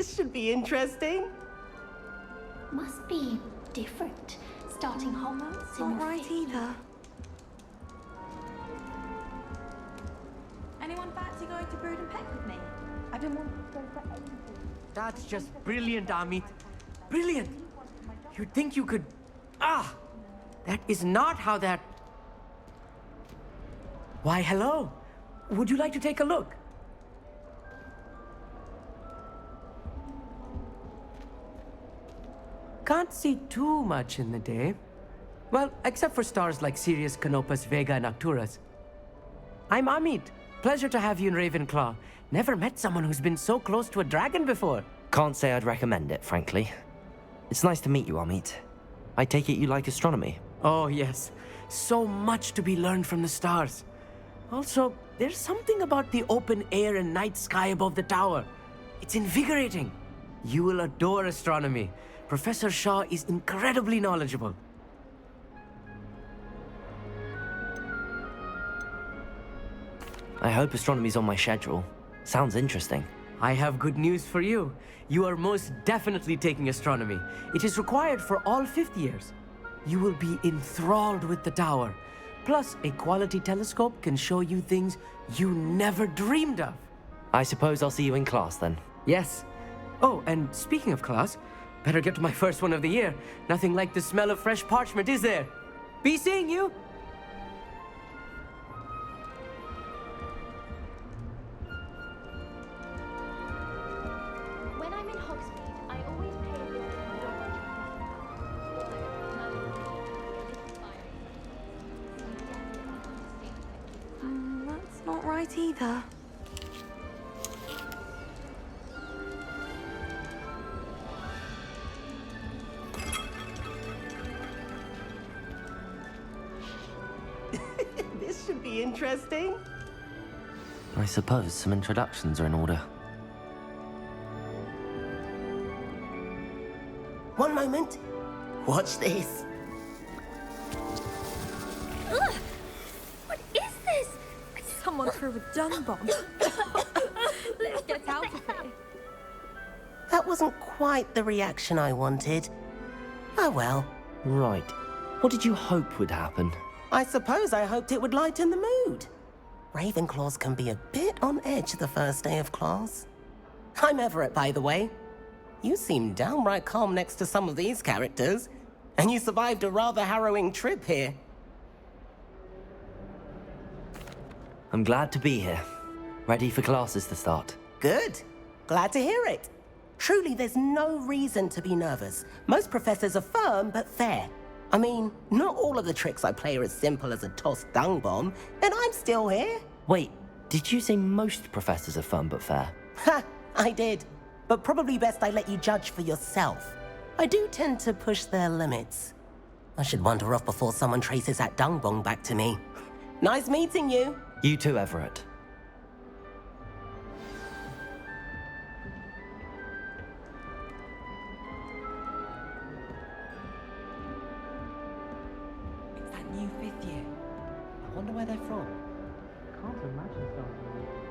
This should be interesting. Must be different. Starting Hogwarts in Not right either. Anyone fancy going to Brood and Peck with me? I've been wanting to go for ages. That's just brilliant, Amit. Brilliant. You'd think you could... Ah! That is not how that... Why, hello. Would you like to take a look? Can't see too much in the day. Well, except for stars like Sirius, Canopus, Vega, and Arcturus. I'm Amit. Pleasure to have you in Ravenclaw. Never met someone who's been so close to a dragon before. Can't say I'd recommend it, frankly. It's nice to meet you, Amit. I take it you like astronomy. Oh, yes. So much to be learned from the stars. Also, there's something about the open air and night sky above the tower. It's invigorating. You will adore astronomy. Professor Shaw is incredibly knowledgeable. I hope astronomy's on my schedule. Sounds interesting. I have good news for you. You are most definitely taking astronomy. It is required for all fifth years. You will be enthralled with the tower. Plus, a quality telescope can show you things you never dreamed of. I suppose I'll see you in class then. Yes. Oh, and speaking of class, better get to my first one of the year. Nothing like the smell of fresh parchment, is there? Be seeing you! When I'm in Hogsmeade, I always pay a visit to the That's not right either. This should be interesting. I suppose some introductions are in order. One moment. Watch this. Ugh! What is this? Someone threw a dung bomb. Let's get out of here. That wasn't quite the reaction I wanted. Oh well. Right. What did you hope would happen? I suppose I hoped it would lighten the mood. Ravenclaws can be a bit on edge the first day of class. I'm Everett, by the way. You seem downright calm next to some of these characters, and you survived a rather harrowing trip here. I'm glad to be here. Ready for classes to start. Good. Glad to hear it. Truly, there's no reason to be nervous. Most professors are firm but fair. I mean, not all of the tricks I play are as simple as a tossed dung bomb, and I'm still here. Wait, did you say most professors are fun but fair? Ha! I did. But probably best I let you judge for yourself. I do tend to push their limits. I should wander off before someone traces that dung bomb back to me. Nice meeting you. You too, Everett. It's that new fifth year. I wonder where they're from. Can't imagine so.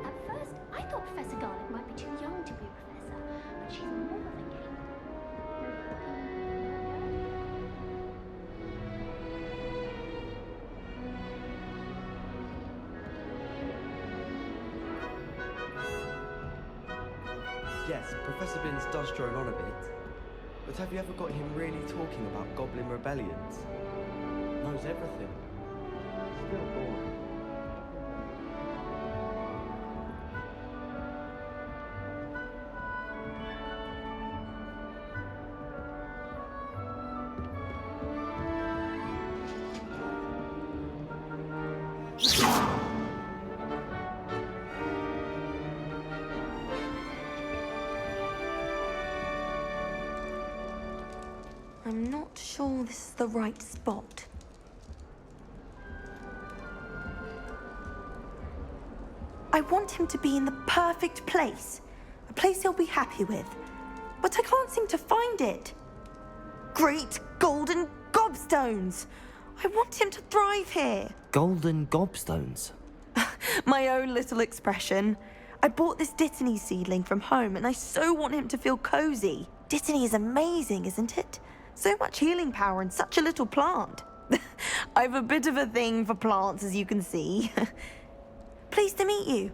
At first, I thought Professor Garlick might be too young to be a professor, but she's more than capable. Yes, Professor Binns does drone on a bit. But have you ever got him really talking about goblin rebellions? Knows everything. Still boring. I'm not sure this is the right spot. I want him to be in the perfect place. A place he'll be happy with. But I can't seem to find it. Great golden gobstones! I want him to thrive here. Golden gobstones. My own little expression. I bought this Dittany seedling from home and I so want him to feel cozy. Dittany is amazing, isn't it? So much healing power in such a little plant. I've a bit of a thing for plants, as you can see. Pleased to meet you.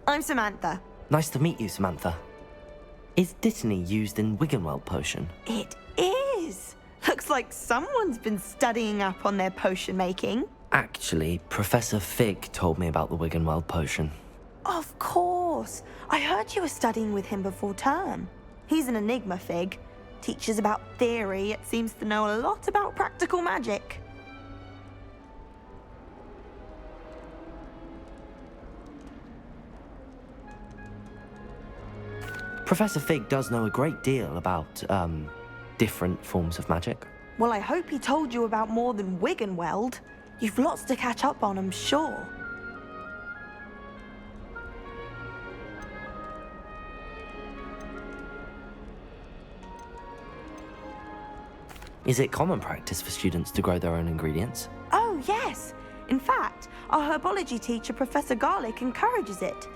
I'm Samantha. Nice to meet you, Samantha. Is Dittany used in Wiggenweld potion? It is. Looks like someone's been studying up on their potion making. Actually, Professor Fig told me about the Wiggenweld potion. Of course. I heard you were studying with him before term. He's an enigma, Fig. Teaches about theory, yet seems to know a lot about practical magic. Professor Fig does know a great deal about, different forms of magic. Well, I hope he told you about more than Wiggenweld. You've lots to catch up on, I'm sure. Is it common practice for students to grow their own ingredients? Oh, yes. In fact, our herbology teacher, Professor Garlick, encourages it.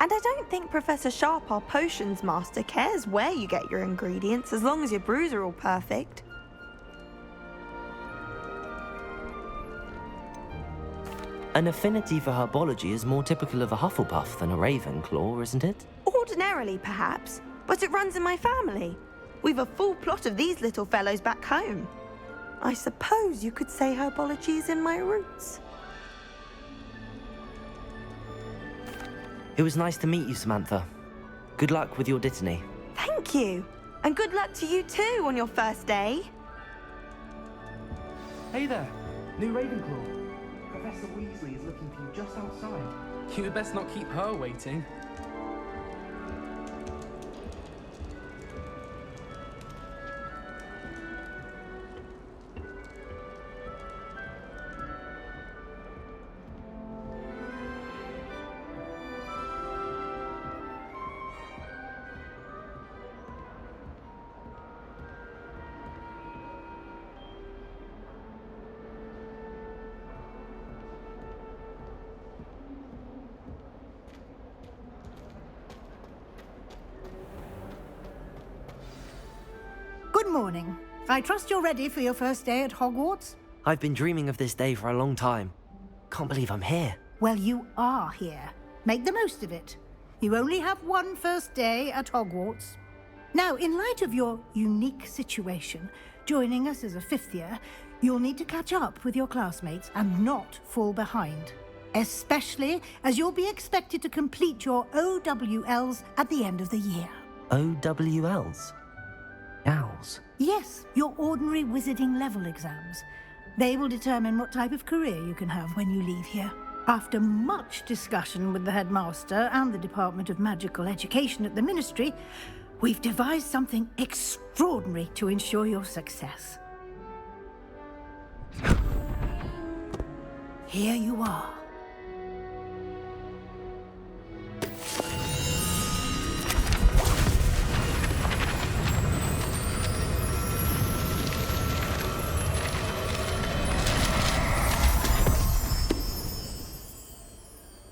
And I don't think Professor Sharp, our potions master, cares where you get your ingredients, as long as your brews are all perfect. An affinity for herbology is more typical of a Hufflepuff than a Ravenclaw, isn't it? Ordinarily, perhaps, but it runs in my family. We've a full plot of these little fellows back home. I suppose you could say herbology is in my roots. It was nice to meet you, Samantha. Good luck with your Dittany. Thank you. And good luck to you too on your first day. Hey there, new Ravenclaw. Professor Weasley is looking for you just outside. You'd best not keep her waiting. Good morning. I trust you're ready for your first day at Hogwarts? I've been dreaming of this day for a long time. Can't believe I'm here. Well, you are here. Make the most of it. You only have one first day at Hogwarts. Now, in light of your unique situation, joining us as a fifth year, you'll need to catch up with your classmates and not fall behind. Especially as you'll be expected to complete your OWLs at the end of the year. OWLs? Owls? Yes, your ordinary wizarding level exams. They will determine what type of career you can have when you leave here. After much discussion with the headmaster and the Department of Magical Education at the Ministry, we've devised something extraordinary to ensure your success. Here you are.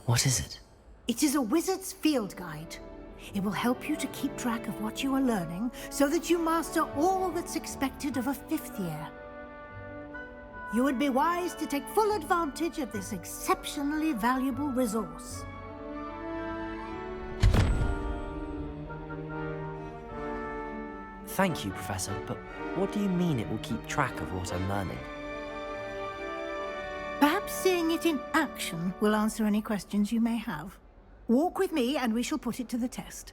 What is it? It is a wizard's field guide. It will help you to keep track of what you are learning so that you master all that's expected of a fifth year. You would be wise to take full advantage of this exceptionally valuable resource. Thank you, Professor, but what do you mean it will keep track of what I'm learning? Perhaps seeing it in action will answer any questions you may have. Walk with me and we shall put it to the test.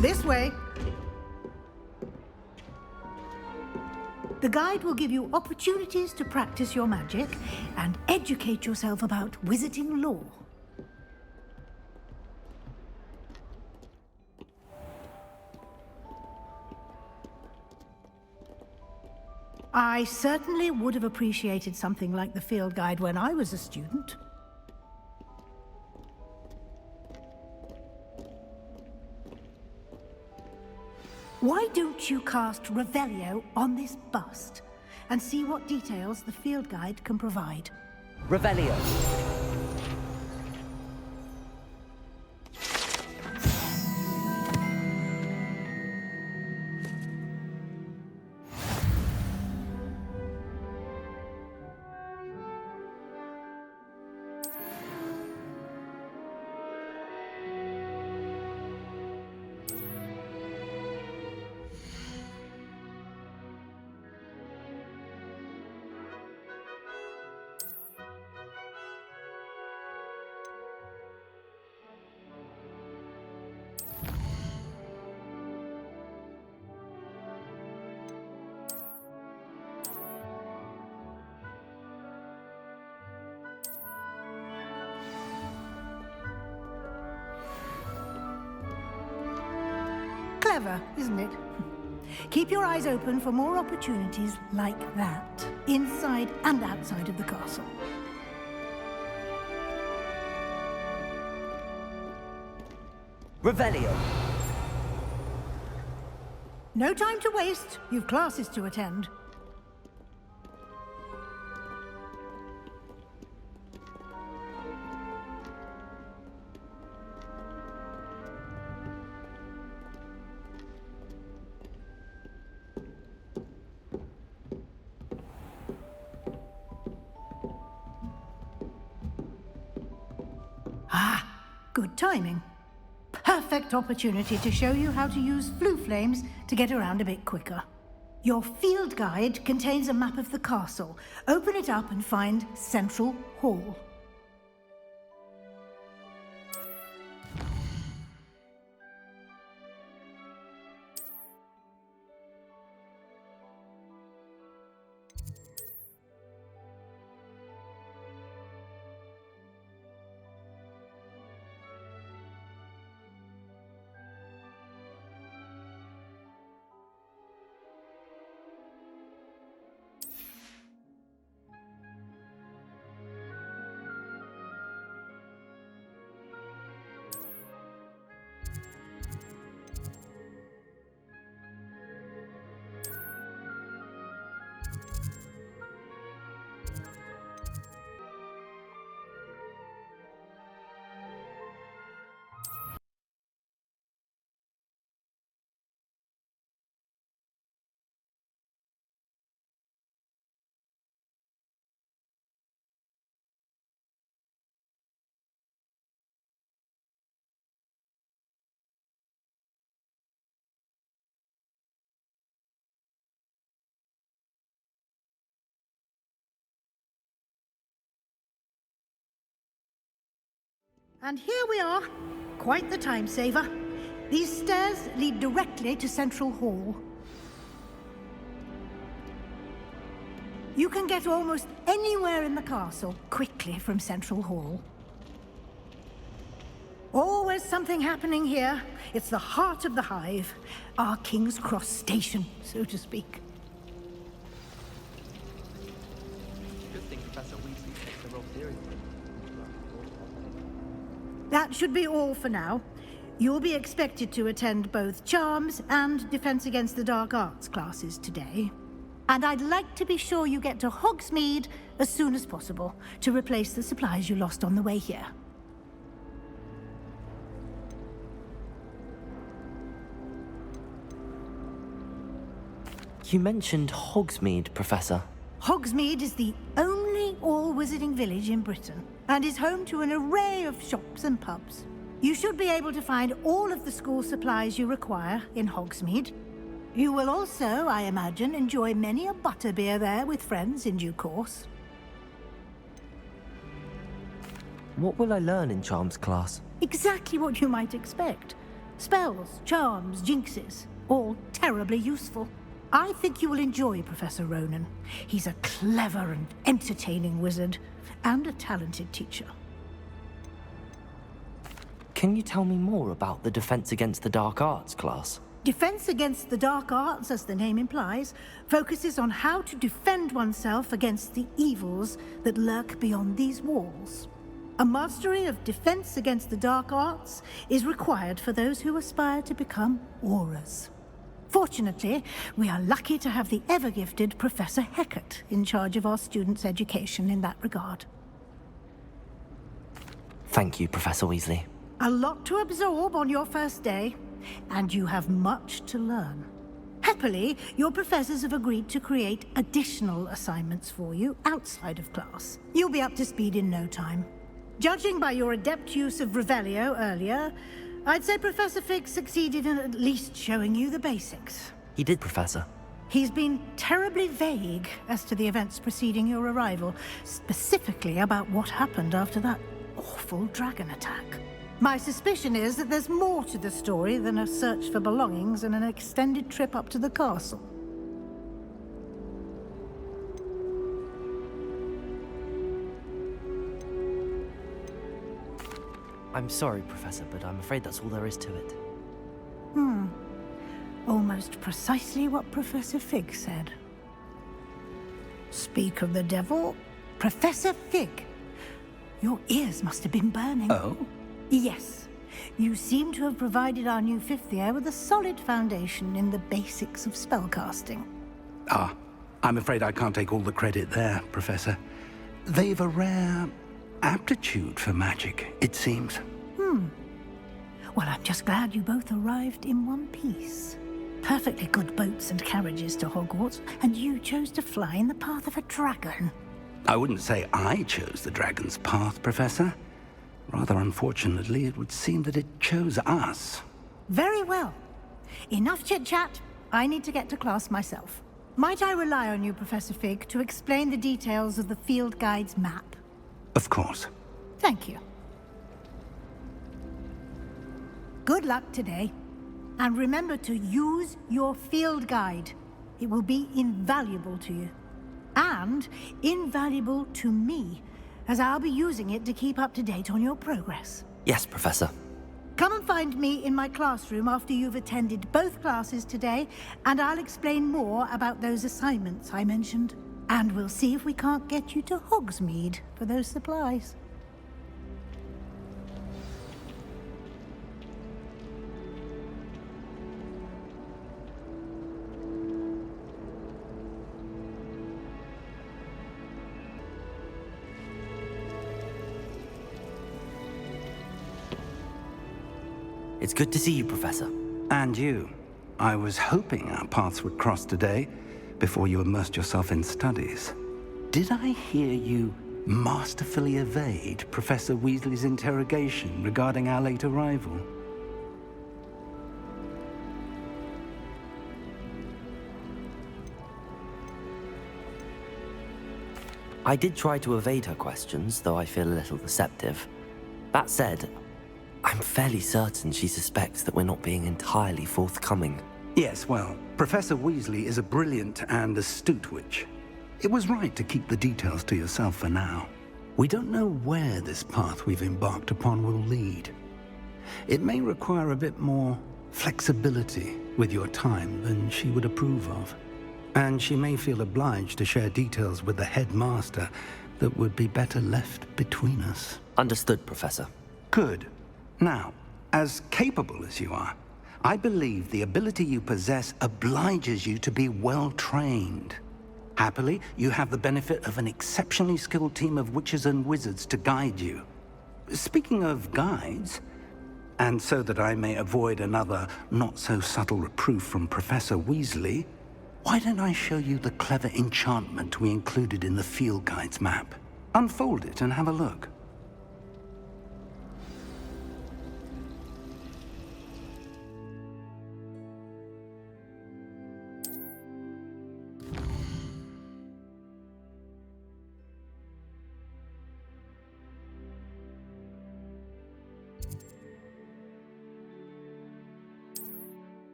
This way. The guide will give you opportunities to practice your magic and educate yourself about wizarding lore. I certainly would have appreciated something like the field guide when I was a student. Why don't you cast Revelio on this bust and see what details the field guide can provide? Revelio! Clever, isn't it? Keep your eyes open for more opportunities like that, inside and outside of the castle. Revelio. No time to waste. You've classes to attend. Ah, good timing. Perfect opportunity to show you how to use flue flames to get around a bit quicker. Your field guide contains a map of the castle. Open it up and find Central Hall. And here we are. Quite the time saver. These stairs lead directly to Central Hall. You can get almost anywhere in the castle quickly from Central Hall. Always something happening here. It's the heart of the hive. Our King's Cross station, so to speak. Good thing Professor Weasley takes the role seriously. That should be all for now. You'll be expected to attend both Charms and Defense Against the Dark Arts classes today. And I'd like to be sure you get to Hogsmeade as soon as possible to replace the supplies you lost on the way here. You mentioned Hogsmeade, Professor. Hogsmeade is the only all-wizarding village in Britain and is home to an array of shops and pubs. You should be able to find all of the school supplies you require in Hogsmeade. You will also, I imagine, enjoy many a butterbeer there with friends in due course. What will I learn in Charms class? Exactly what you might expect. Spells, charms, jinxes, all terribly useful. I think you will enjoy Professor Ronan. He's a clever and entertaining wizard, and a talented teacher. Can you tell me more about the Defense Against the Dark Arts class? Defense Against the Dark Arts, as the name implies, focuses on how to defend oneself against the evils that lurk beyond these walls. A mastery of Defense Against the Dark Arts is required for those who aspire to become Aurors. Fortunately, we are lucky to have the ever-gifted Professor Hecat in charge of our students' education in that regard. Thank you, Professor Weasley. A lot to absorb on your first day, and you have much to learn. Happily, your professors have agreed to create additional assignments for you outside of class. You'll be up to speed in no time. Judging by your adept use of Revelio earlier, I'd say Professor Fig succeeded in at least showing you the basics. He did, Professor. He's been terribly vague as to the events preceding your arrival, specifically about what happened after that awful dragon attack. My suspicion is that there's more to the story than a search for belongings and an extended trip up to the castle. I'm sorry, Professor, but I'm afraid that's all there is to it. Almost precisely what Professor Fig said. Speak of the devil, Professor Fig. Your ears must have been burning. Oh? Yes. You seem to have provided our new fifth year with a solid foundation in the basics of spellcasting. Ah, I'm afraid I can't take all the credit there, Professor. They've a rare aptitude for magic, it seems. Well, I'm just glad you both arrived in one piece. Perfectly good boats and carriages to Hogwarts, and you chose to fly in the path of a dragon. I wouldn't say I chose the dragon's path, Professor. Rather unfortunately, it would seem that it chose us. Very well. Enough chit-chat. I need to get to class myself. Might I rely on you, Professor Fig, to explain the details of the field guide's map? Of course. Thank you. Good luck today. And remember to use your field guide. It will be invaluable to you. And invaluable to me, as I'll be using it to keep up to date on your progress. Yes, Professor. Come and find me in my classroom after you've attended both classes today, and I'll explain more about those assignments I mentioned. And we'll see if we can't get you to Hogsmeade for those supplies. It's good to see you, Professor. And you. I was hoping our paths would cross today, before you immersed yourself in studies. Did I hear you masterfully evade Professor Weasley's interrogation regarding our late arrival? I did try to evade her questions, though I feel a little deceptive. That said, I'm fairly certain she suspects that we're not being entirely forthcoming. Yes, well, Professor Weasley is a brilliant and astute witch. It was right to keep the details to yourself for now. We don't know where this path we've embarked upon will lead. It may require a bit more flexibility with your time than she would approve of. And she may feel obliged to share details with the headmaster that would be better left between us. Understood, Professor. Good. Now, as capable as you are, I believe the ability you possess obliges you to be well trained. Happily, you have the benefit of an exceptionally skilled team of witches and wizards to guide you. Speaking of guides, and so that I may avoid another not-so-subtle reproof from Professor Weasley, why don't I show you the clever enchantment we included in the field guide's map? Unfold it and have a look.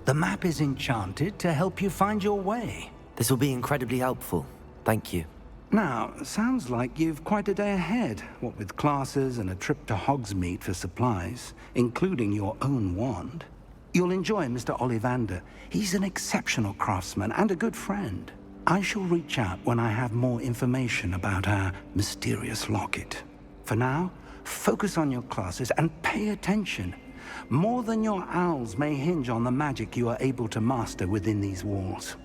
The map is enchanted to help you find your way. This will be incredibly helpful. Thank you. Now, sounds like you've quite a day ahead, what with classes and a trip to Hogsmeade for supplies, including your own wand. You'll enjoy Mr. Ollivander. He's an exceptional craftsman and a good friend. I shall reach out when I have more information about our mysterious locket. For now, focus on your classes and pay attention. More than your owls may hinge on the magic you are able to master within these walls.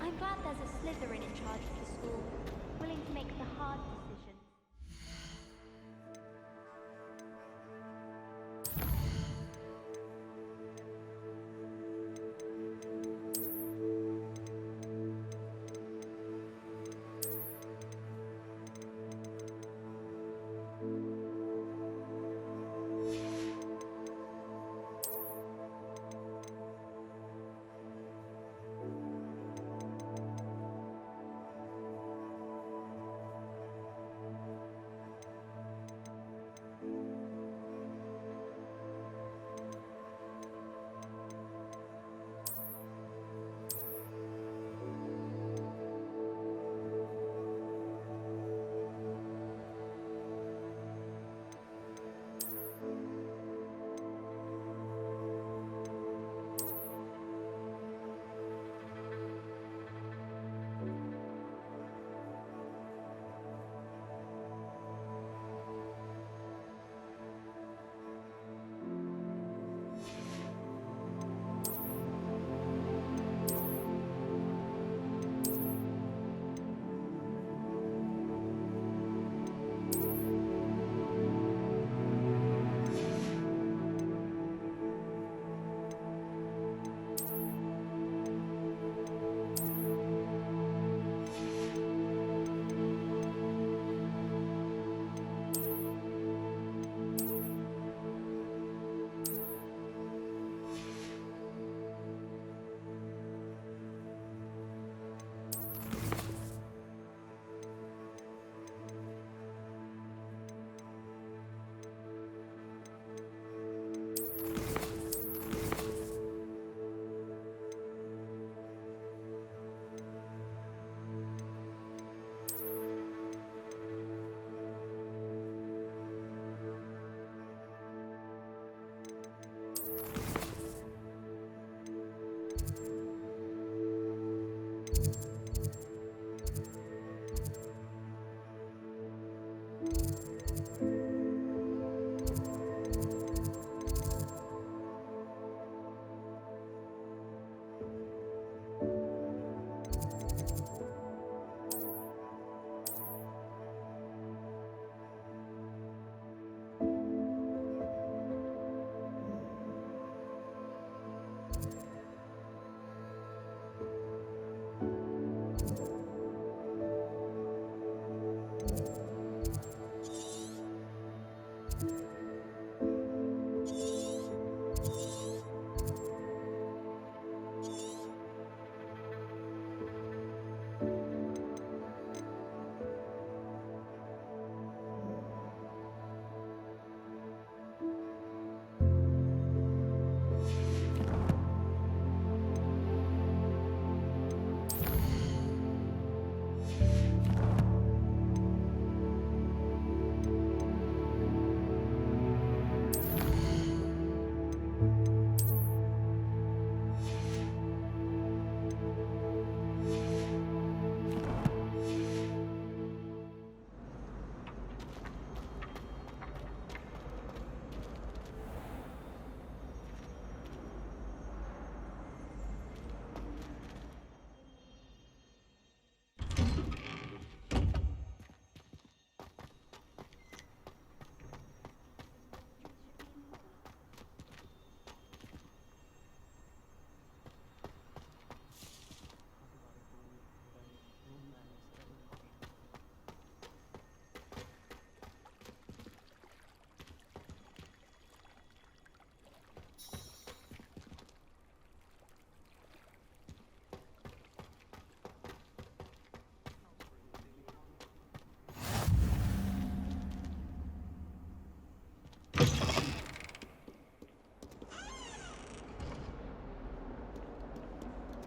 I'm glad there's a Slytherin in charge of the school, willing to make the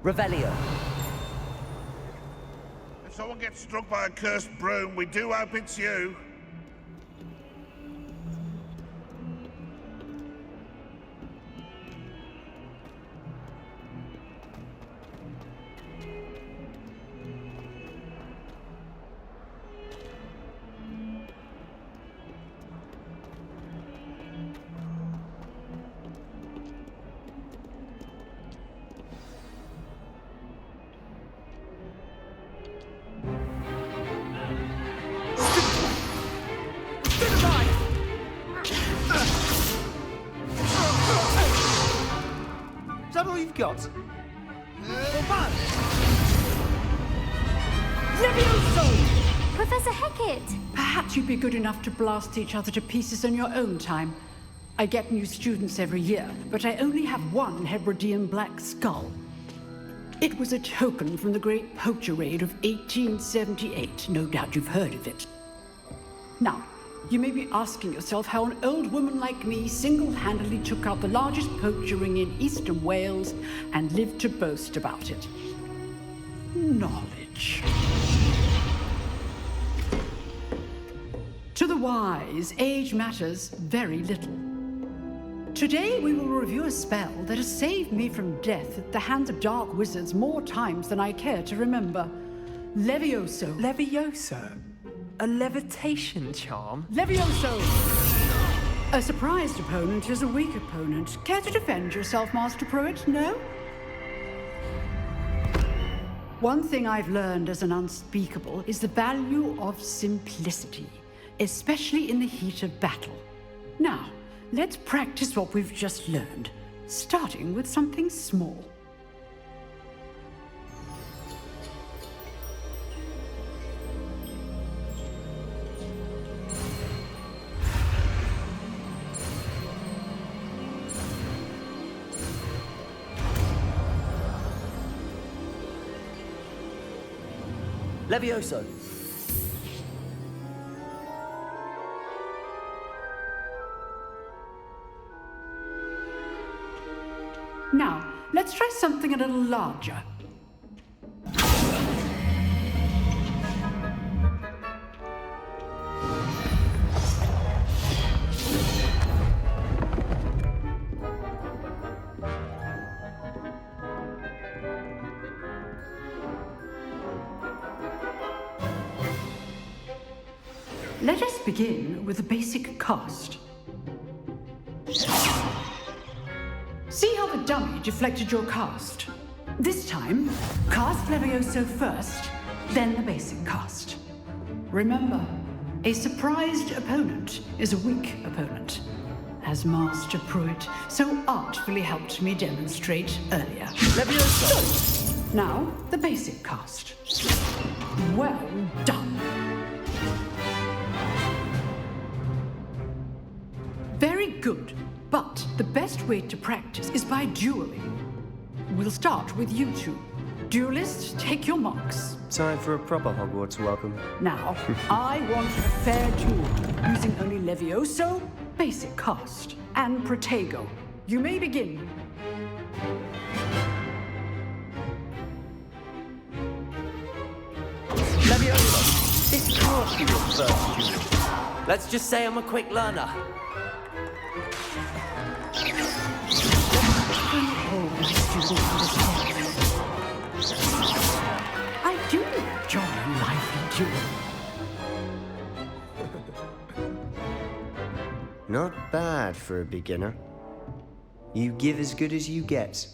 Revelio. If someone gets struck by a cursed broom, we do hope it's you. Is that all you've got? Professor Hecat! Perhaps you'd be good enough to blast each other to pieces on your own time. I get new students every year, but I only have one Hebridean black skull. It was a token from the Great Poacher Raid of 1878. No doubt you've heard of it. Now, you may be asking yourself how an old woman like me single-handedly took out the largest poacher ring in eastern Wales and lived to boast about it. Knowledge. To the wise, age matters very little. Today we will review a spell that has saved me from death at the hands of dark wizards more times than I care to remember. Levioso. Levioso? A levitation charm? Levioso! A surprised opponent is a weak opponent. Care to defend yourself, Master Pruitt? No? One thing I've learned as an unspeakable is the value of simplicity, especially in the heat of battle. Now, let's practice what we've just learned, starting with something small. Levioso. Now, let's try something a little larger. Let us begin with the basic cast. See how the dummy deflected your cast? This time, cast Levioso first, then the basic cast. Remember, a surprised opponent is a weak opponent, as Master Pruitt so artfully helped me demonstrate earlier. Levioso! Now, the basic cast. Well done. Very good, but the best way to practice is by dueling. We'll start with you two. Duelists, take your marks. Time for a proper Hogwarts welcome. Now, I want a fair duel, using only Levioso, basic cast, and Protego. You may begin. Levioso, this can't be your first duel. Let's just say I'm a quick learner. I do enjoy a lively duel. Not bad for a beginner. You give as good as you get.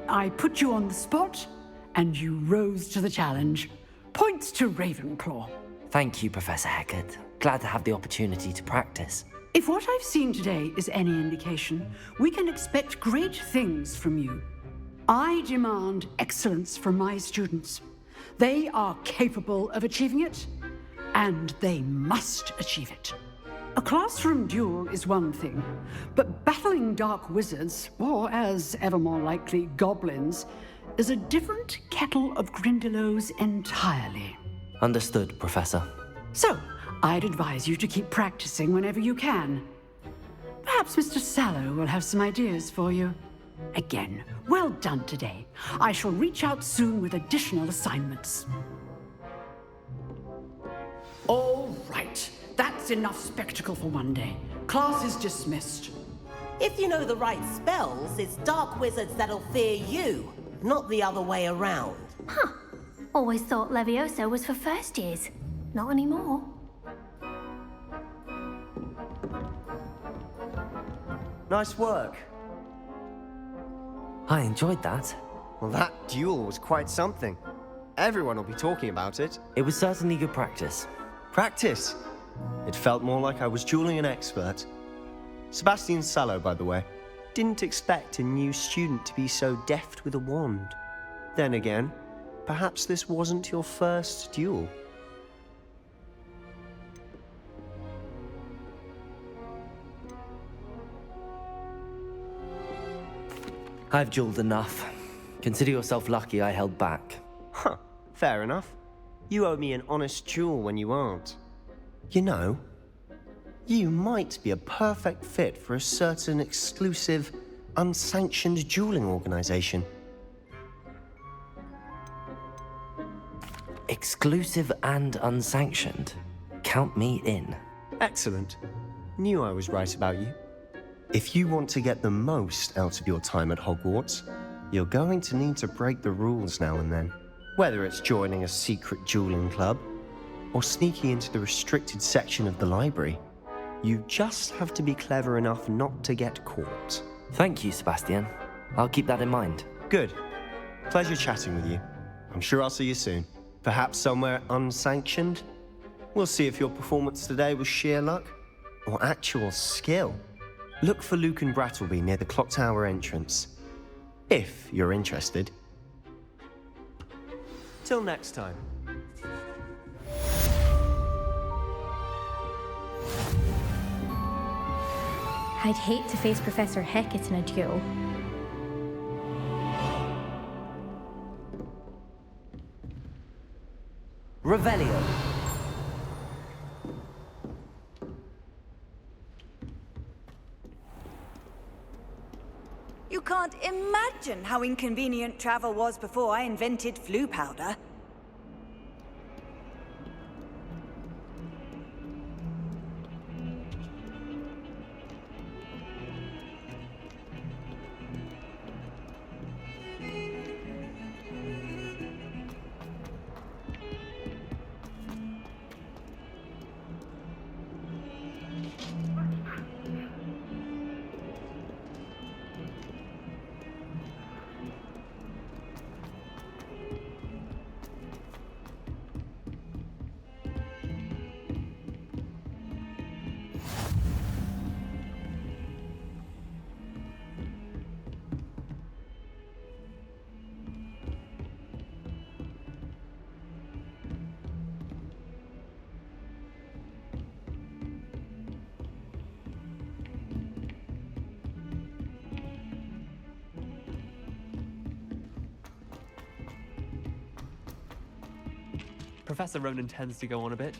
I put you on the spot, and you rose to the challenge. Points to Ravenclaw. Thank you, Professor Hecat. Glad to have the opportunity to practice. If what I've seen today is any indication, we can expect great things from you. I demand excellence from my students. They are capable of achieving it, and they must achieve it. A classroom duel is one thing, but battling dark wizards, or as ever more likely, goblins, is a different kettle of Grindylows entirely. Understood, Professor. So, I'd advise you to keep practicing whenever you can. Perhaps Mr. Sallow will have some ideas for you. Again, well done today. I shall reach out soon with additional assignments. All right, that's enough spectacle for one day. Class is dismissed. If you know the right spells, it's dark wizards that'll fear you, not the other way around. Huh. Always thought Leviosa was for first years. Not anymore. Nice work. I enjoyed that. Well, that duel was quite something. Everyone will be talking about it. It was certainly good practice. Practice? It felt more like I was dueling an expert. Sebastian Sallow, by the way. Didn't expect a new student to be so deft with a wand. Then again, perhaps this wasn't your first duel. I've dueled enough. Consider yourself lucky I held back. Huh, fair enough. You owe me an honest duel when you aren't. You know, you might be a perfect fit for a certain exclusive, unsanctioned dueling organization. Exclusive and unsanctioned. Count me in. Excellent. Knew I was right about you. If you want to get the most out of your time at Hogwarts, you're going to need to break the rules now and then. Whether it's joining a secret dueling club, or sneaking into the restricted section of the library, you just have to be clever enough not to get caught. Thank you, Sebastian. I'll keep that in mind. Good. Pleasure chatting with you. I'm sure I'll see you soon. Perhaps somewhere unsanctioned? We'll see if your performance today was sheer luck, or actual skill. Look for Luke and Brattleby near the clock tower entrance, if you're interested. Till next time. I'd hate to face Professor Hecat in a duel. Revelio. You can't imagine how inconvenient travel was before I invented flu powder. Professor Ronan tends to go on a bit.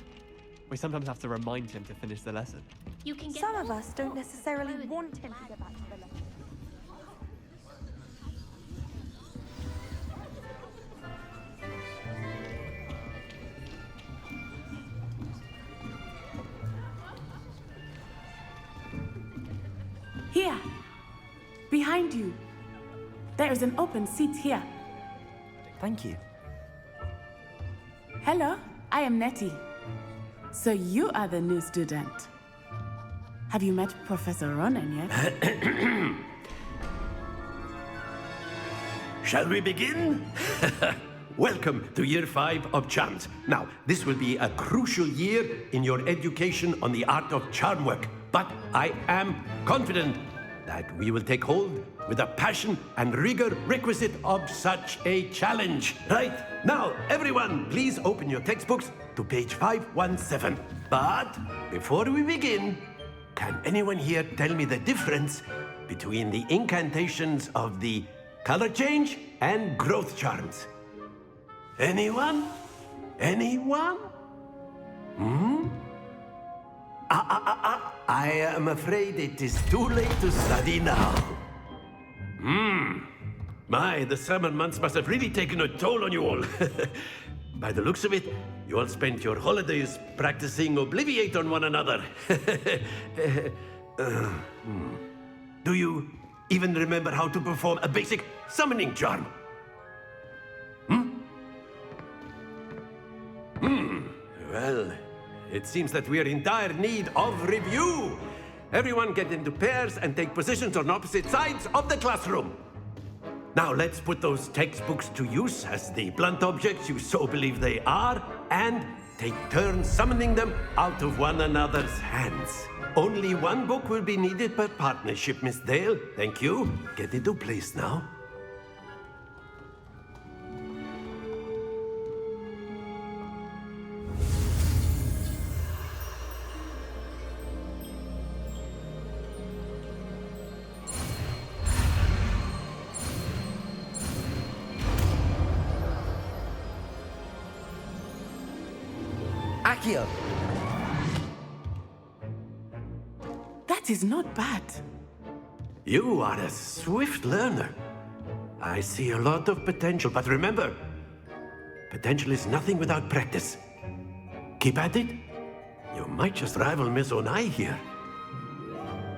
We sometimes have to remind him to finish the lesson. You can get Some of us don't necessarily want him to go back to the lesson. Here, behind you. There is an open seat here. Thank you. Hello, I am Nettie. So you are the new student. Have you met Professor Ronan yet? Shall we begin? Welcome to Year 5 of Charms. Now, this will be a crucial year in your education on the art of charm work. But I am confident that we will take hold with the passion and rigor requisite of such a challenge. Right, now, everyone, please open your textbooks to page 517. But before we begin, can anyone here tell me the difference between the incantations of the color change and growth charms? Anyone? Anyone? I am afraid it is too late to study now. The summer months must have really taken a toll on you all. By the looks of it, you all spent your holidays practicing Obliviate on one another. Do you even remember how to perform a basic summoning charm? Well, it seems that we are in dire need of review. Everyone get into pairs and take positions on opposite sides of the classroom. Now let's put those textbooks to use as the blunt objects you so believe they are, and take turns summoning them out of one another's hands. Only one book will be needed per partnership, Miss Dale. Thank you. Get into place now. Accio! That is not bad. You are a swift learner. I see a lot of potential, but remember, potential is nothing without practice. Keep at it. You might just rival Miss Onai here.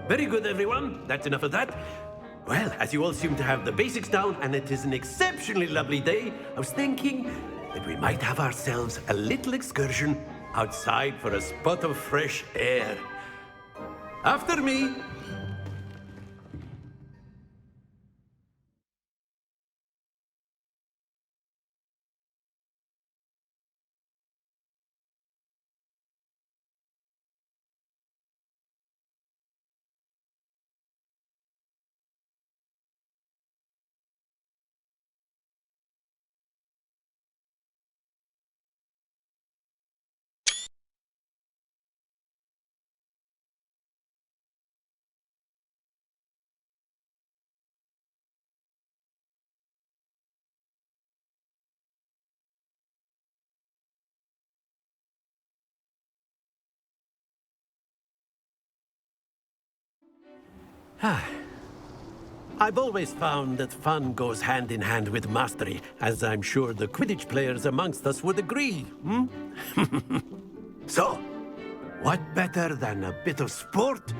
Very good, everyone. That's enough of that. Well, as you all seem to have the basics down, and it is an exceptionally lovely day, I was thinking that we might have ourselves a little excursion outside for a spot of fresh air. After me. I've always found that fun goes hand in hand with mastery, as I'm sure the Quidditch players amongst us would agree, So, what better than a bit of sport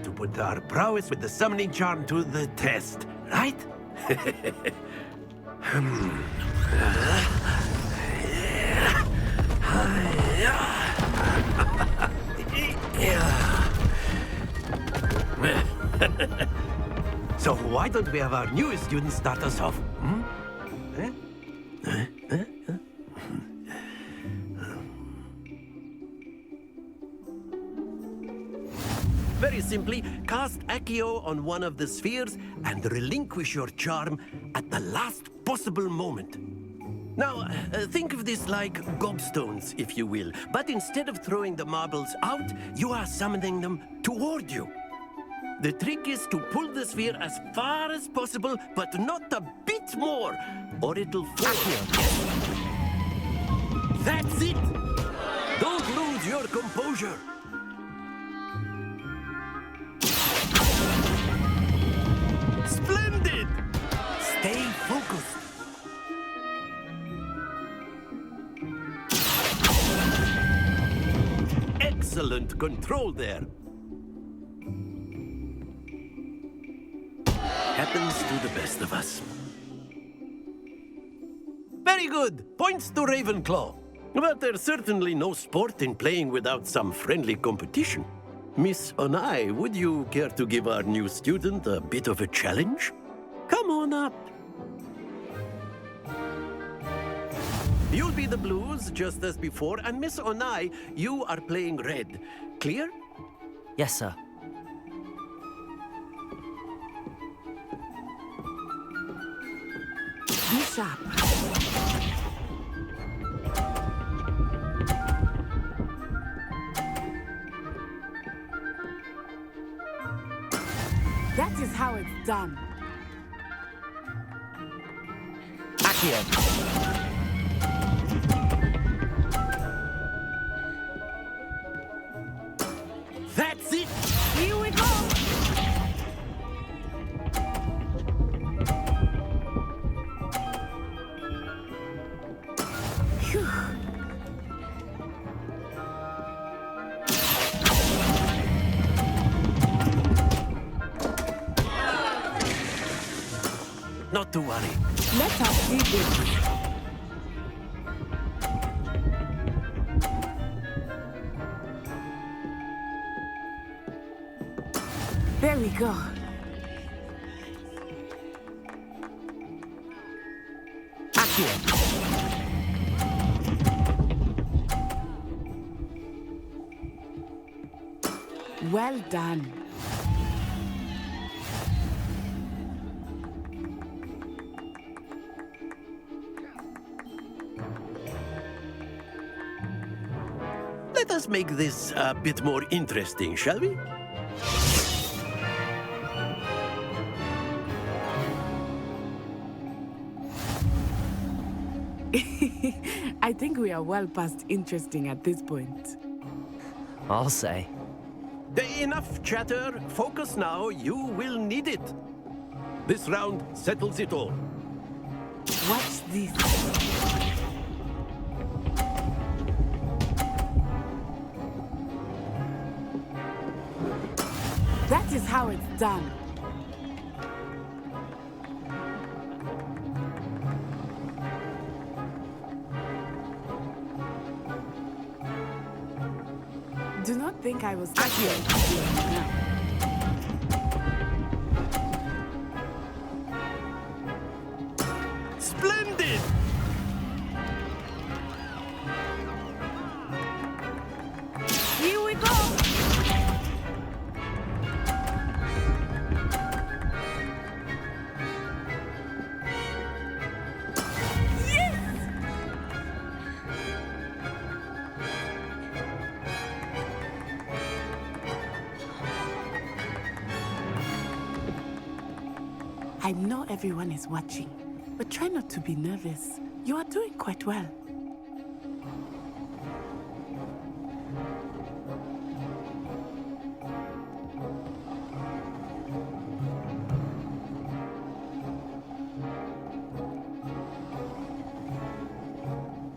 to put our prowess with the summoning charm to the test, right? So why don't we have our newest student start us off? Very simply, cast Accio on one of the spheres and relinquish your charm at the last possible moment. Now, think of this like gobstones, if you will. But instead of throwing the marbles out, you are summoning them toward you. The trick is to pull the sphere as far as possible, but not a bit more, or it'll fall. That's it! Don't lose your composure. Splendid! Stay focused. Excellent control there. Happens to the best of us. Very good. Points to Ravenclaw. But there's certainly no sport in playing without some friendly competition. Miss Onai, would you care to give our new student a bit of a challenge? Come on up. You'll be the blues, just as before, and Miss Onai, you are playing red. Clear? Yes, sir. Be sharp. That is how it's done. Accio. Phew. Not to worry. Let us see this. There we go. Well done. Let us make this a bit more interesting, shall we? I think we are well past interesting at this point. I'll say. Enough chatter. Focus now. You will need it. This round settles it all. Watch this. That is how it's done. Do not think I was now. Splendid! Here we go! I know everyone is watching, but try not to be nervous. You are doing quite well.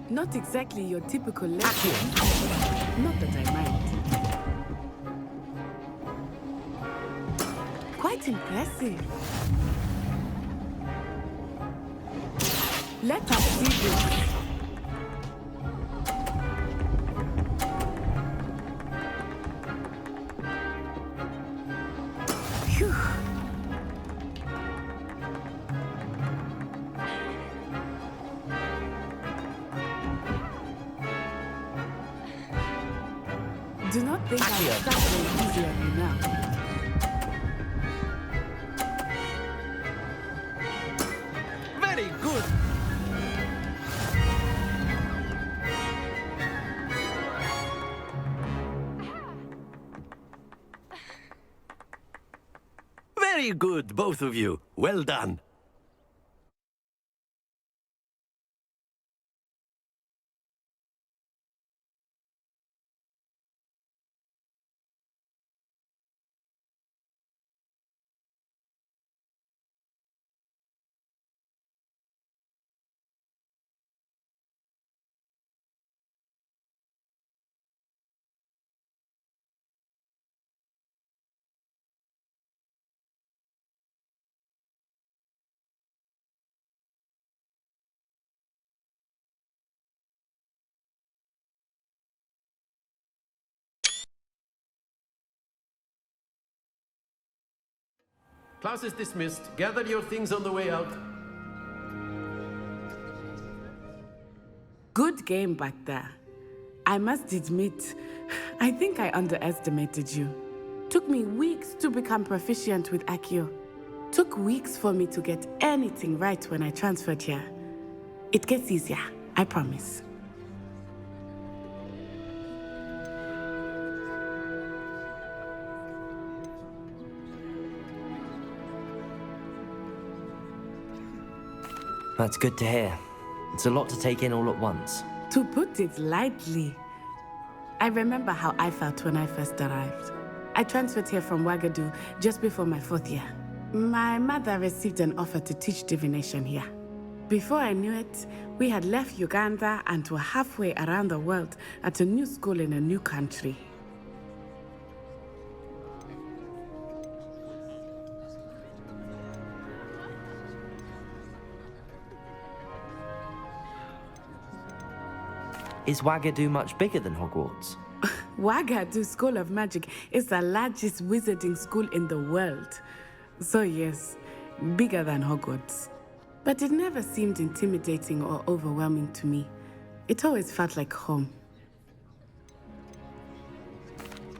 Not exactly your typical lesson. Not that I mind. Quite impressive. Let us see this. Phew. Do not think I will start very easy on you now. Very good. Very good, both of you. Well done. Class is dismissed. Gather your things on the way out. Good game back there. I must admit, I think I underestimated you. Took me weeks to become proficient with Accio. Took weeks for me to get anything right when I transferred here. It gets easier, I promise. That's good to hear. It's a lot to take in all at once. To put it lightly, I remember how I felt when I first arrived. I transferred here from Ouagadougou just before my 4th year. My mother received an offer to teach divination here. Before I knew it, we had left Uganda and were halfway around the world at a new school in a new country. Is Wagadu much bigger than Hogwarts? Wagadu School of Magic is the largest wizarding school in the world. So yes, bigger than Hogwarts. But it never seemed intimidating or overwhelming to me. It always felt like home.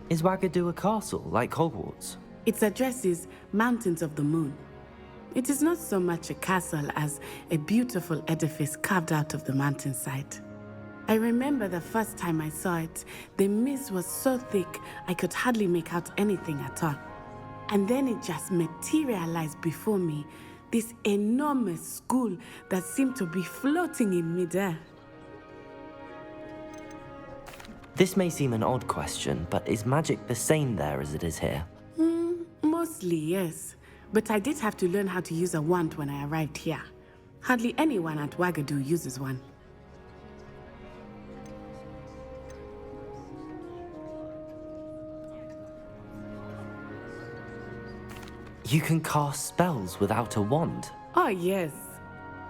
Is Wagadu a castle, like Hogwarts? Its address is Mountains of the Moon. It is not so much a castle as a beautiful edifice carved out of the mountainside. I remember the first time I saw it, the mist was so thick I could hardly make out anything at all. And then it just materialized before me, this enormous school that seemed to be floating in midair. This may seem an odd question, but is magic the same there as it is here? Mostly, yes. But I did have to learn how to use a wand when I arrived here. Hardly anyone at Wagadu uses one. You can cast spells without a wand? Oh, yes.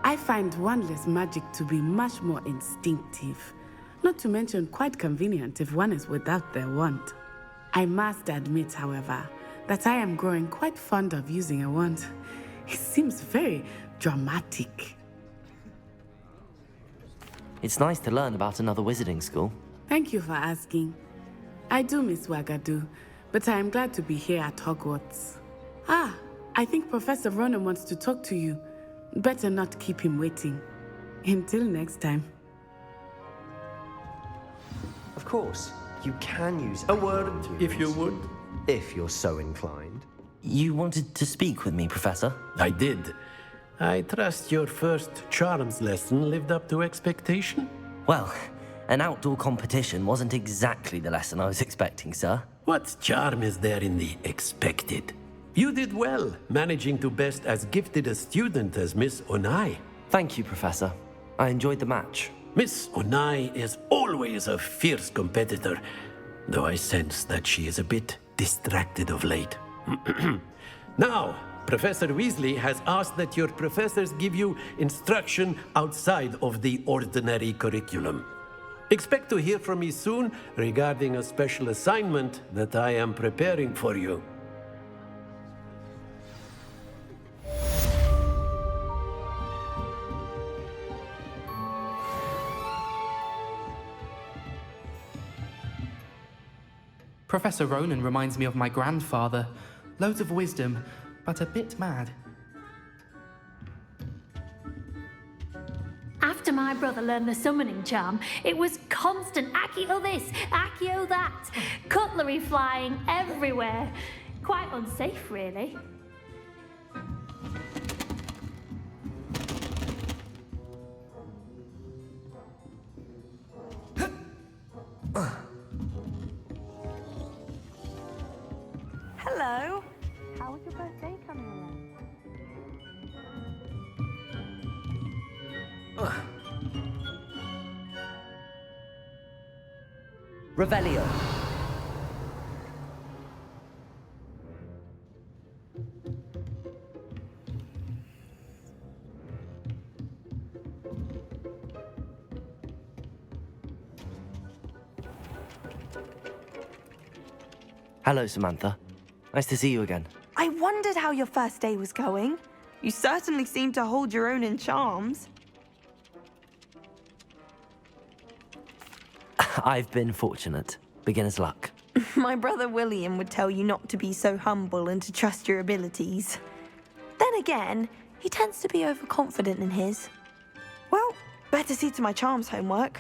I find wandless magic to be much more instinctive. Not to mention quite convenient if one is without their wand. I must admit, however, that I am growing quite fond of using a wand. It seems very dramatic. It's nice to learn about another wizarding school. Thank you for asking. I do miss Wagadu, but I am glad to be here at Hogwarts. Ah, I think Professor Ronan wants to talk to you. Better not keep him waiting. Until next time. Of course, you can use a word if you would. If you're so inclined. You wanted to speak with me, Professor? I did. I trust your first charms lesson lived up to expectation? Well, an outdoor competition wasn't exactly the lesson I was expecting, sir. What charm is there in the expected? You did well, managing to best as gifted a student as Miss Onai. Thank you, Professor. I enjoyed the match. Miss Onai is always a fierce competitor, though I sense that she is a bit distracted of late. Now, Professor Weasley has asked that your professors give you instruction outside of the ordinary curriculum. Expect to hear from me soon regarding a special assignment that I am preparing for you. Professor Ronan reminds me of my grandfather. Loads of wisdom, but a bit mad. After my brother learned the summoning charm, it was constant Accio this, Accio that, cutlery flying everywhere. Quite unsafe, really. Hello. How was your birthday coming along? Revelio. Hello, Samantha. Nice to see you again. I wondered how your first day was going. You certainly seem to hold your own in charms. I've been fortunate. Beginner's luck. My brother William would tell you not to be so humble and to trust your abilities. Then again, he tends to be overconfident in his. Well, better see to my charms homework.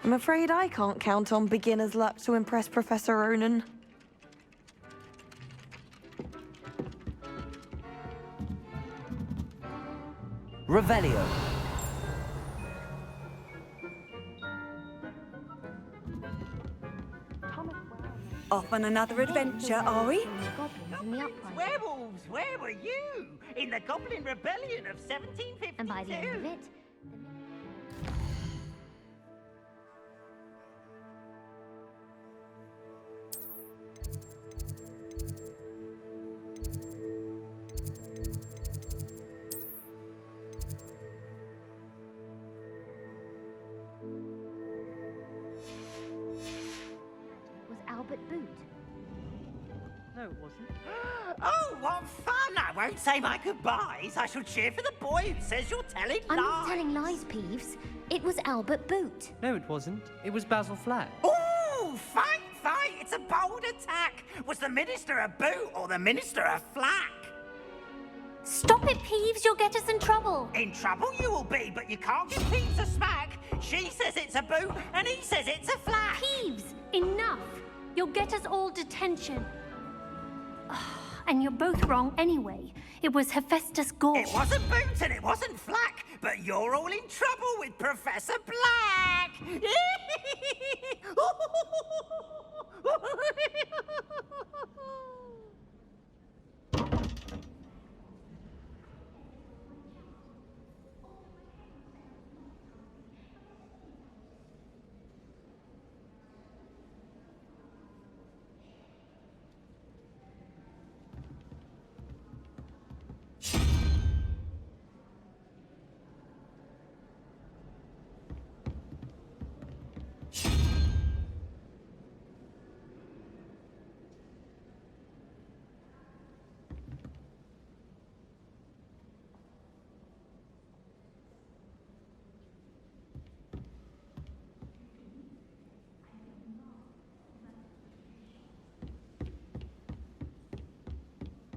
I'm afraid I can't count on beginner's luck to impress Professor Ronan. Revelio. Off on another adventure, are we? Werewolves, where were you? In the Goblin Rebellion of 1752? And by the end of it, Was Albert Boot. No, it wasn't. Oh, what fun! I won't say my goodbyes. I shall cheer for the boy who says you're telling lies. I'm not telling lies, Peeves. It was Albert Boot. No, it wasn't. It was Basil Flack. Ooh, fight, fight! It's a bold attack. Was the minister a boot or the minister a flack? Stop it, Peeves. You'll get us in trouble. In trouble you will be, but you can't give Peeves a smack. She says it's a boot, and he says it's a flack. Peeves, enough. You'll get us all detention. And you're both wrong anyway. It was Hephaestus Gore. It wasn't boot and it wasn't flack, but you're all in trouble with Professor Black.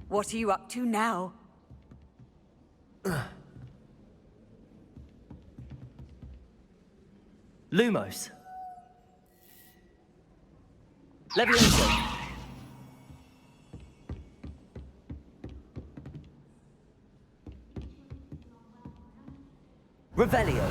What are you up to now? Lumos. Levioso. Revelio.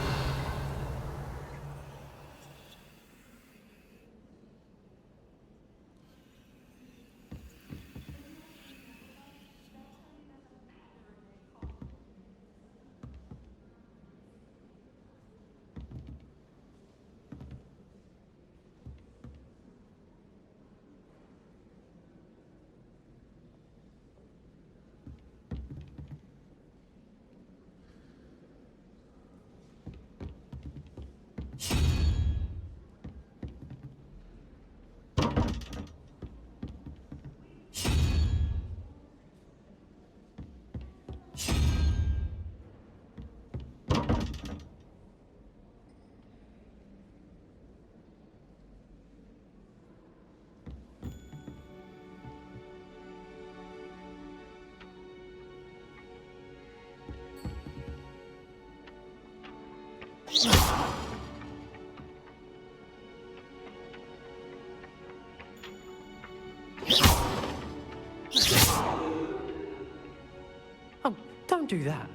Oh, don't do that.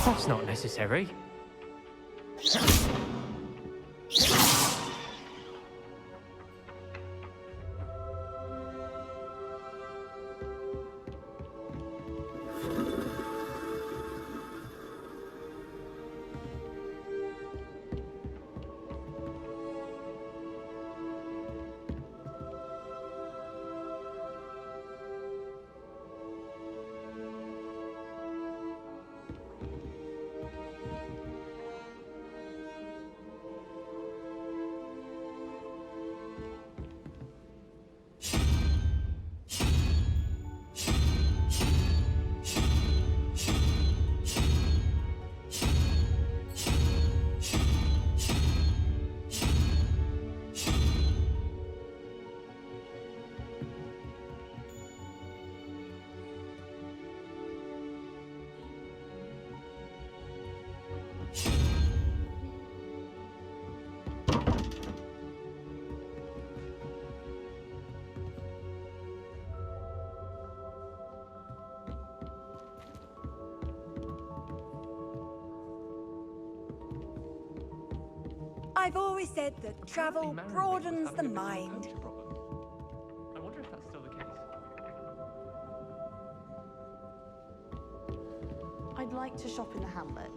That's not necessary. I've always said that travel broadens the mind. I wonder if that's still the case. I'd like to shop in the hamlet.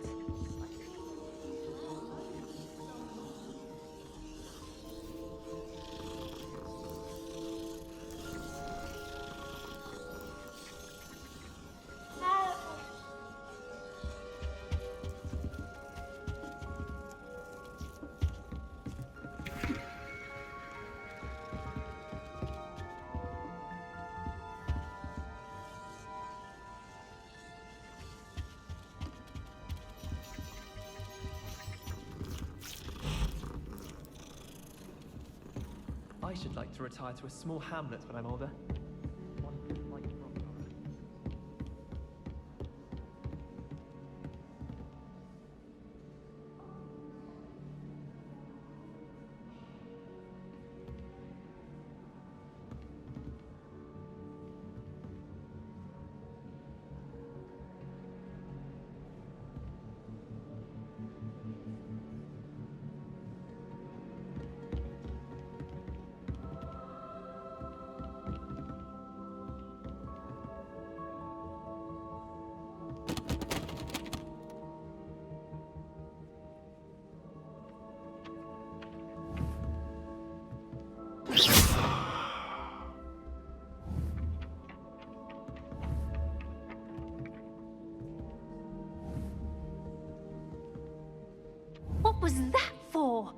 should like to retire to a small hamlet when I'm older. What was that for?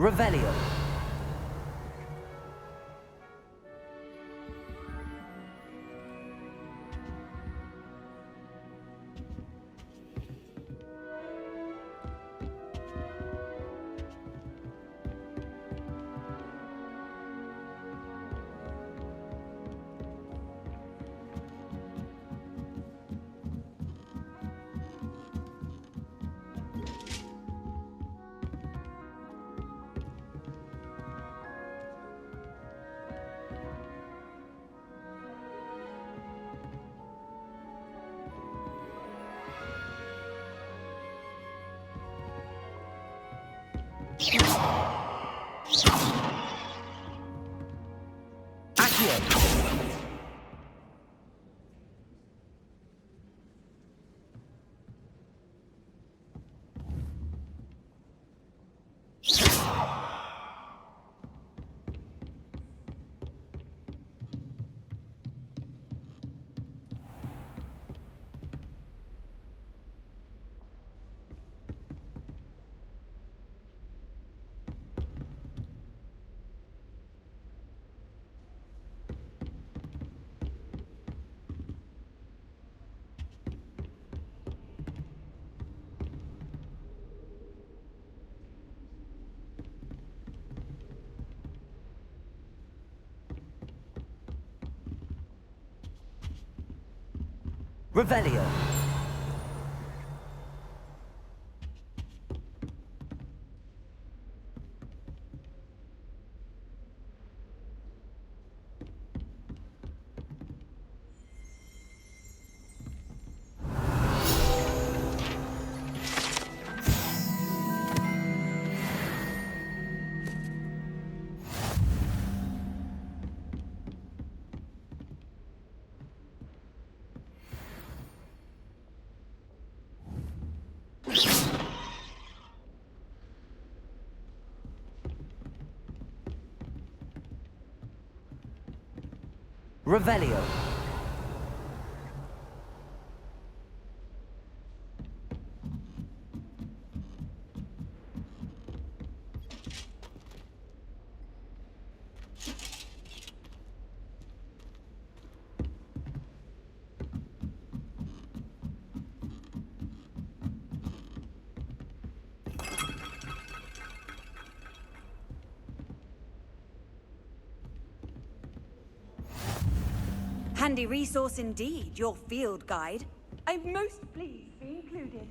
Revelio. Revelio. Revelio. Handy resource indeed, your field guide. I'm most pleased to be included.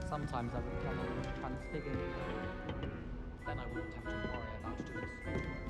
Sometimes I would become a little transfigured. Then I wouldn't have to worry about doing schoolwork.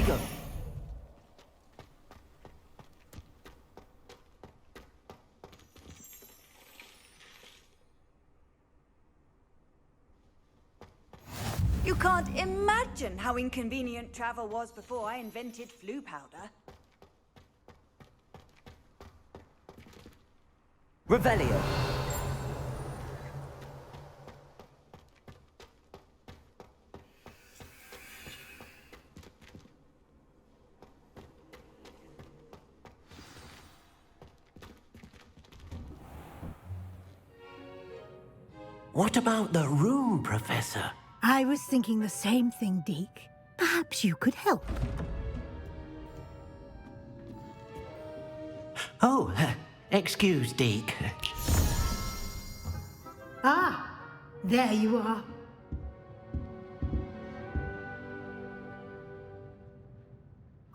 go. You can't imagine how inconvenient travel was before I invented flu powder. Revelio. What about the room, Professor? I was thinking the same thing, Deke. Perhaps you could help. Oh, excuse, Deke. Ah, there you are.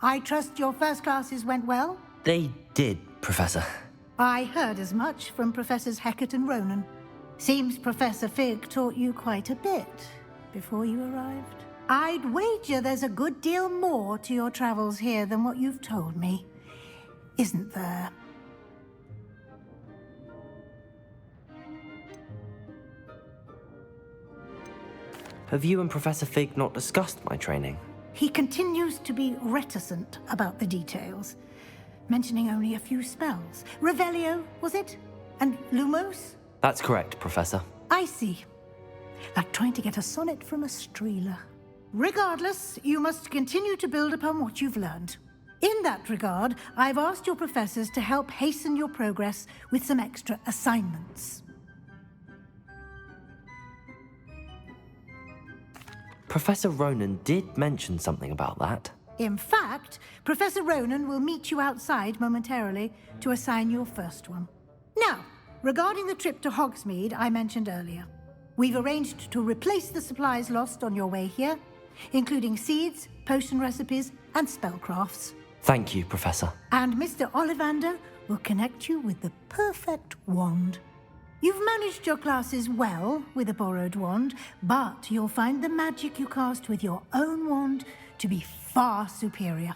I trust your first classes went well? They did, Professor. I heard as much from Professors Hecat and Ronan. Seems Professor Fig taught you quite a bit before you arrived. I'd wager there's a good deal more to your travels here than what you've told me, isn't there? Have you and Professor Fig not discussed my training? He continues to be reticent about the details, mentioning only a few spells. Revelio, was it? And Lumos? That's correct, Professor. I see. Like trying to get a sonnet from a streeler. Regardless, you must continue to build upon what you've learned. In that regard, I've asked your professors to help hasten your progress with some extra assignments. Professor Ronan did mention something about that. In fact, Professor Ronan will meet you outside momentarily to assign your first one. Now, regarding the trip to Hogsmeade I mentioned earlier, we've arranged to replace the supplies lost on your way here, including seeds, potion recipes, and spellcrafts. Thank you, Professor. And Mr. Ollivander will connect you with the perfect wand. You've managed your classes well with a borrowed wand, but you'll find the magic you cast with your own wand to be far superior.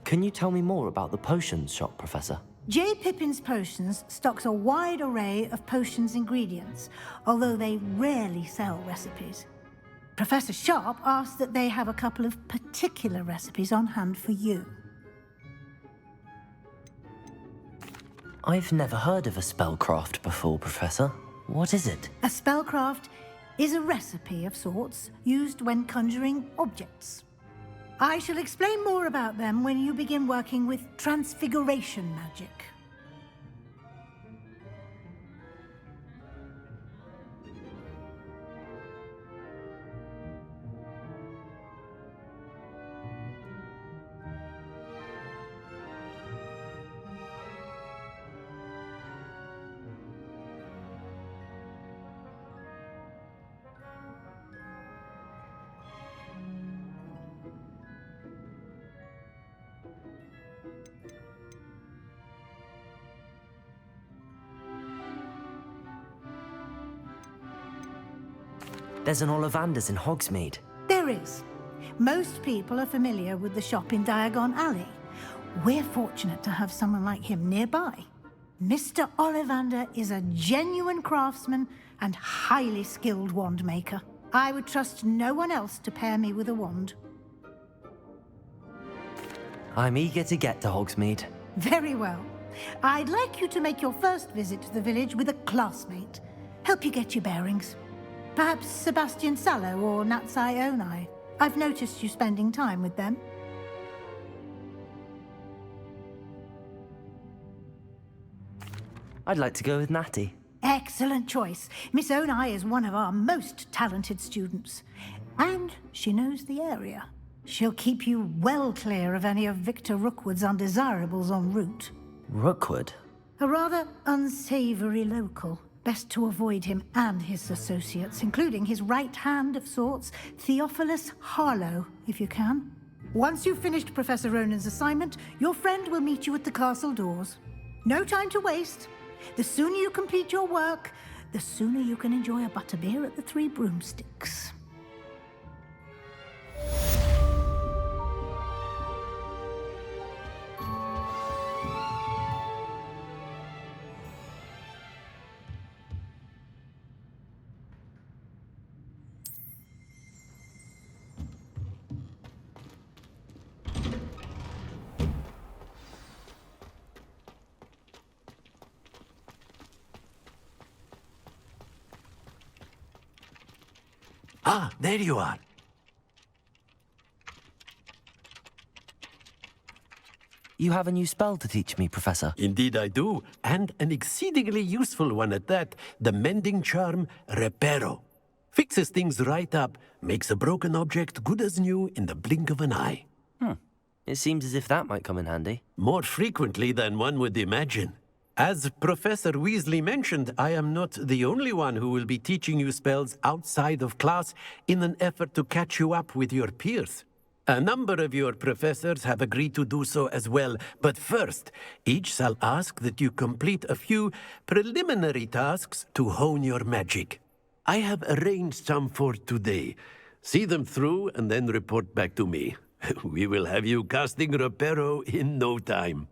Can you tell me more about the potions shop, Professor? J. Pippin's Potions stocks a wide array of potions ingredients, although they rarely sell recipes. Professor Sharp asked that they have a couple of particular recipes on hand for you. I've never heard of a spellcraft before, Professor. What is it? A spellcraft is a recipe of sorts used when conjuring objects. I shall explain more about them when you begin working with transfiguration magic. There's an Ollivander's in Hogsmeade. There is. Most people are familiar with the shop in Diagon Alley. We're fortunate to have someone like him nearby. Mr. Ollivander is a genuine craftsman and highly skilled wand maker. I would trust no one else to pair me with a wand. I'm eager to get to Hogsmeade. Very well. I'd like you to make your first visit to the village with a classmate. Help you get your bearings. Perhaps Sebastian Sallow or Natsai Onai. I've noticed you spending time with them. I'd like to go with Natty. Excellent choice. Miss Onai is one of our most talented students. And she knows the area. She'll keep you well clear of any of Victor Rookwood's undesirables en route. Rookwood? A rather unsavory local. Best to avoid him and his associates, including his right hand of sorts, Theophilus Harlow, if you can. Once you've finished Professor Ronan's assignment, your friend will meet you at the castle doors. No time to waste. The sooner you complete your work, the sooner you can enjoy a butterbeer at the Three Broomsticks. Ah, there you are. You have a new spell to teach me, Professor. Indeed I do, and an exceedingly useful one at that. The mending charm, Reparo. Fixes things right up, makes a broken object good as new in the blink of an eye. It seems as if that might come in handy. More frequently than one would imagine. As Professor Weasley mentioned, I am not the only one who will be teaching you spells outside of class in an effort to catch you up with your peers. A number of your professors have agreed to do so as well, but first, each shall ask that you complete a few preliminary tasks to hone your magic. I have arranged some for today. See them through and then report back to me. We will have you casting Reparo in no time.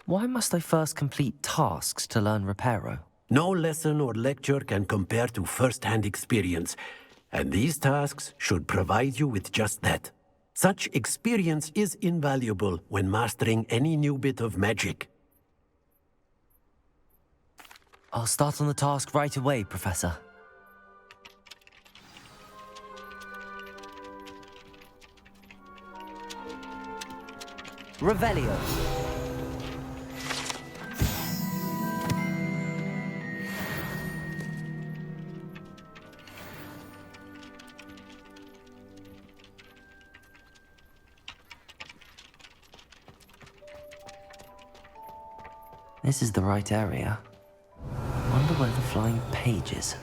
Why must I first complete tasks to learn Reparo? No lesson or lecture can compare to first-hand experience, and these tasks should provide you with just that. Such experience is invaluable when mastering any new bit of magic. I'll start on the task right away, Professor. Revelio. This is the right area. Wonder where the flying page is.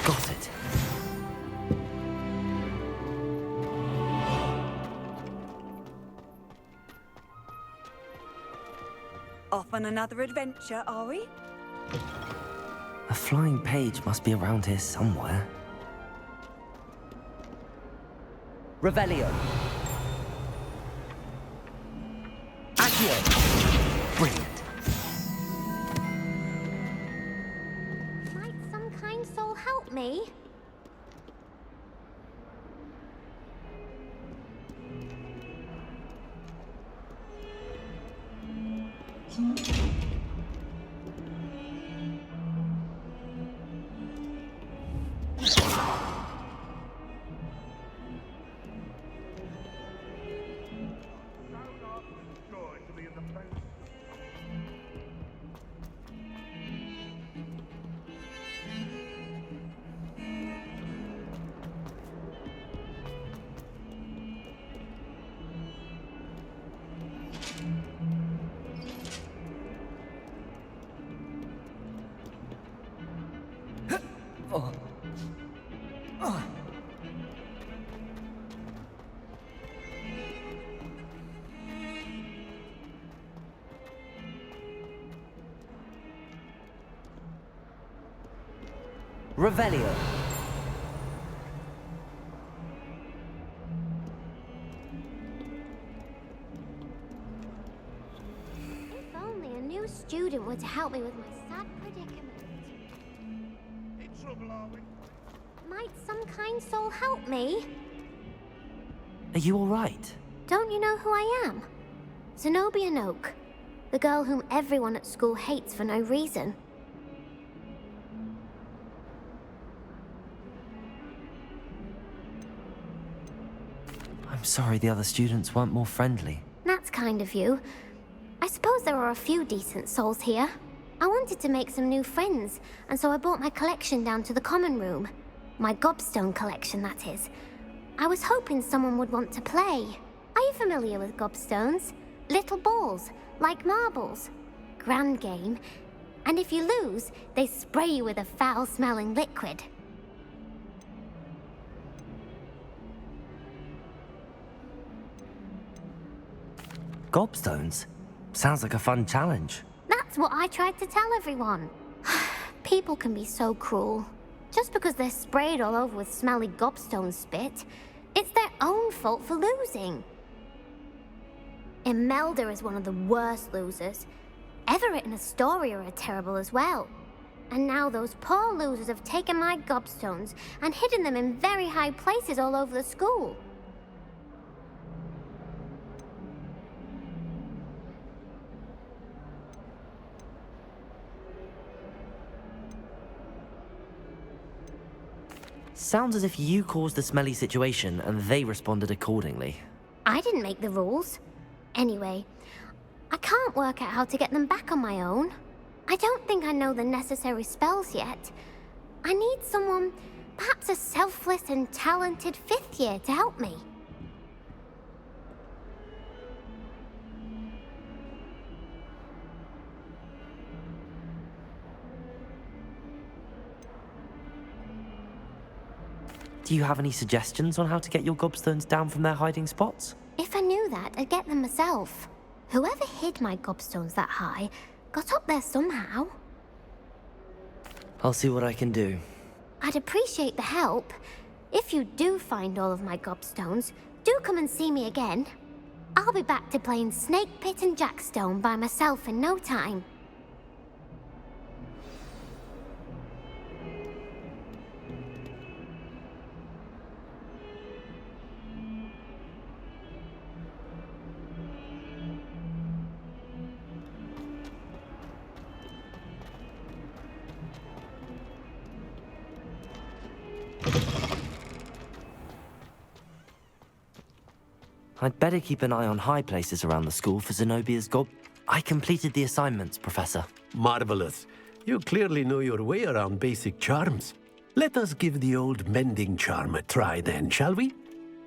Got it. Off on another adventure, are we? A flying page must be around here somewhere. Revelio. Accio. Brilliant. Might some kind soul help me? Revelio. If only a new student were to help me with my sad predicament. In trouble, are we? Might some kind soul help me? Are you all right? Don't you know who I am? Zenobia Noak, the girl whom everyone at school hates for no reason. sorry the other students weren't more friendly. That's kind of you. I suppose there are a few decent souls here. I wanted to make some new friends, and so I brought my collection down to the common room. My gobstone collection, that is. I was hoping someone would want to play. Are you familiar with gobstones? Little balls, like marbles. Grand game. And if you lose, they spray you with a foul-smelling liquid. Gobstones? Sounds like a fun challenge. That's what I tried to tell everyone. People can be so cruel. Just because they're sprayed all over with smelly gobstone spit, it's their own fault for losing. Imelda is one of the worst losers. Everett and Astoria are terrible as well. And now those poor losers have taken my gobstones and hidden them in very high places all over the school. Sounds as if you caused the smelly situation and they responded accordingly. I didn't make the rules. Anyway, I can't work out how to get them back on my own. I don't think I know the necessary spells yet. I need someone, perhaps a selfless and talented 5th year to help me. Do you have any suggestions on how to get your gobstones down from their hiding spots? If I knew that, I'd get them myself. Whoever hid my gobstones that high got up there somehow. I'll see what I can do. I'd appreciate the help. If you do find all of my gobstones, do come and see me again. I'll be back to playing Snake Pit and Jackstone by myself in no time. I'd better keep an eye on high places around the school for Zenobia's gob... I completed the assignments, Professor. Marvelous. You clearly know your way around basic charms. Let us give the old mending charm a try then, shall we?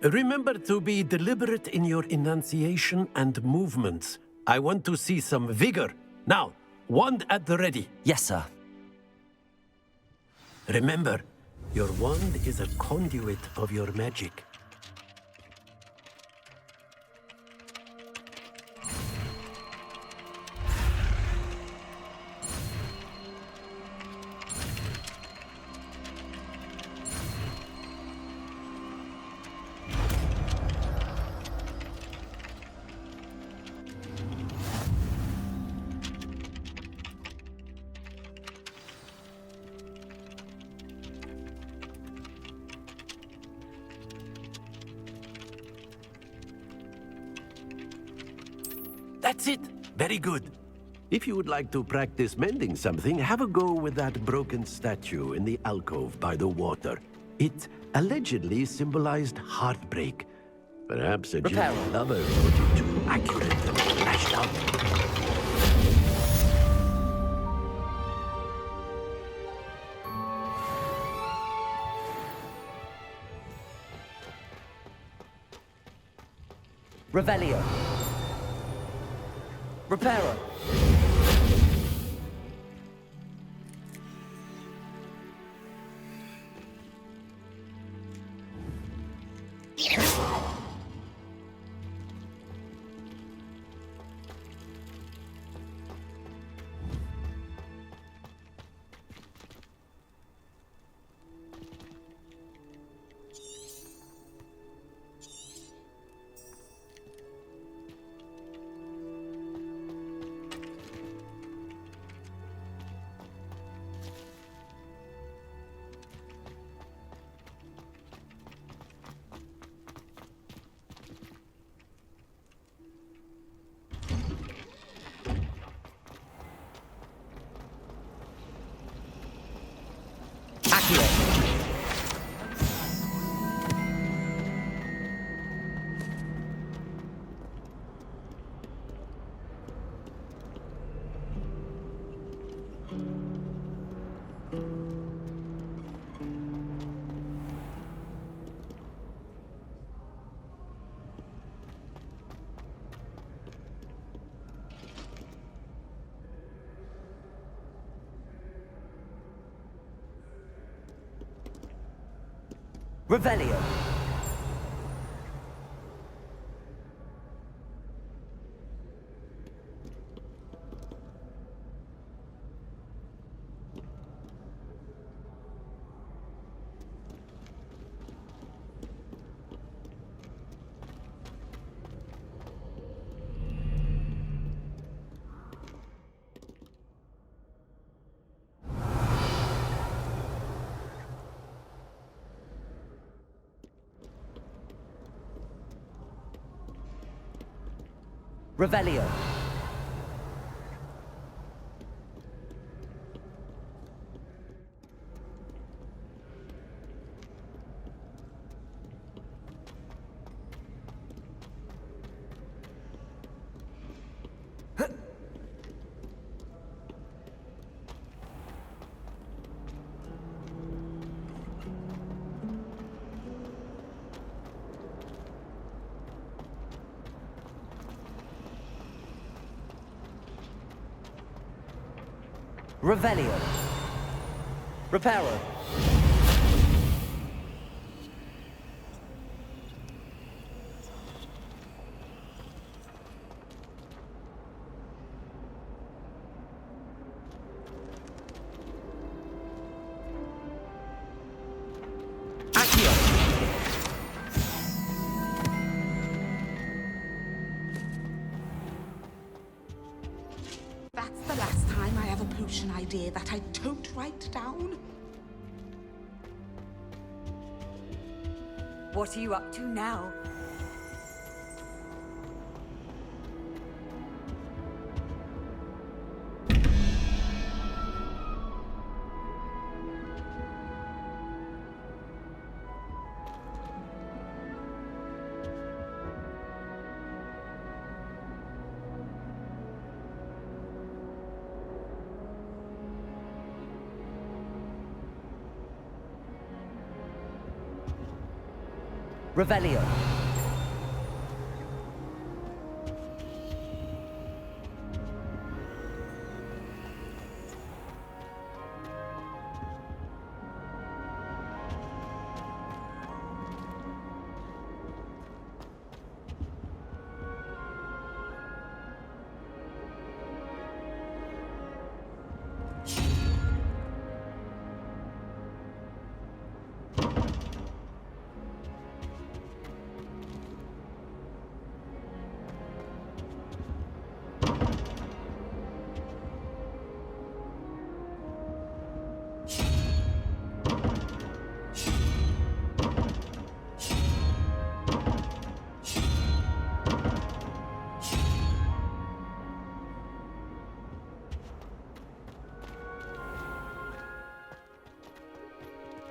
Remember to be deliberate in your enunciation and movements. I want to see some vigor. Now, wand at the ready. Yes, sir. Remember, your wand is a conduit of your magic. That's it. Very good. If you would like to practice mending something, have a go with that broken statue in the alcove by the water. It allegedly symbolized heartbreak. Perhaps a genuine lover put it too accurate and lashed out. Revelio. Reparo. Revelio. Revelio. Revelio. Reparo. Accio. That's the last time I have a potion idea that I don't write down. What are you up to now? Revelio.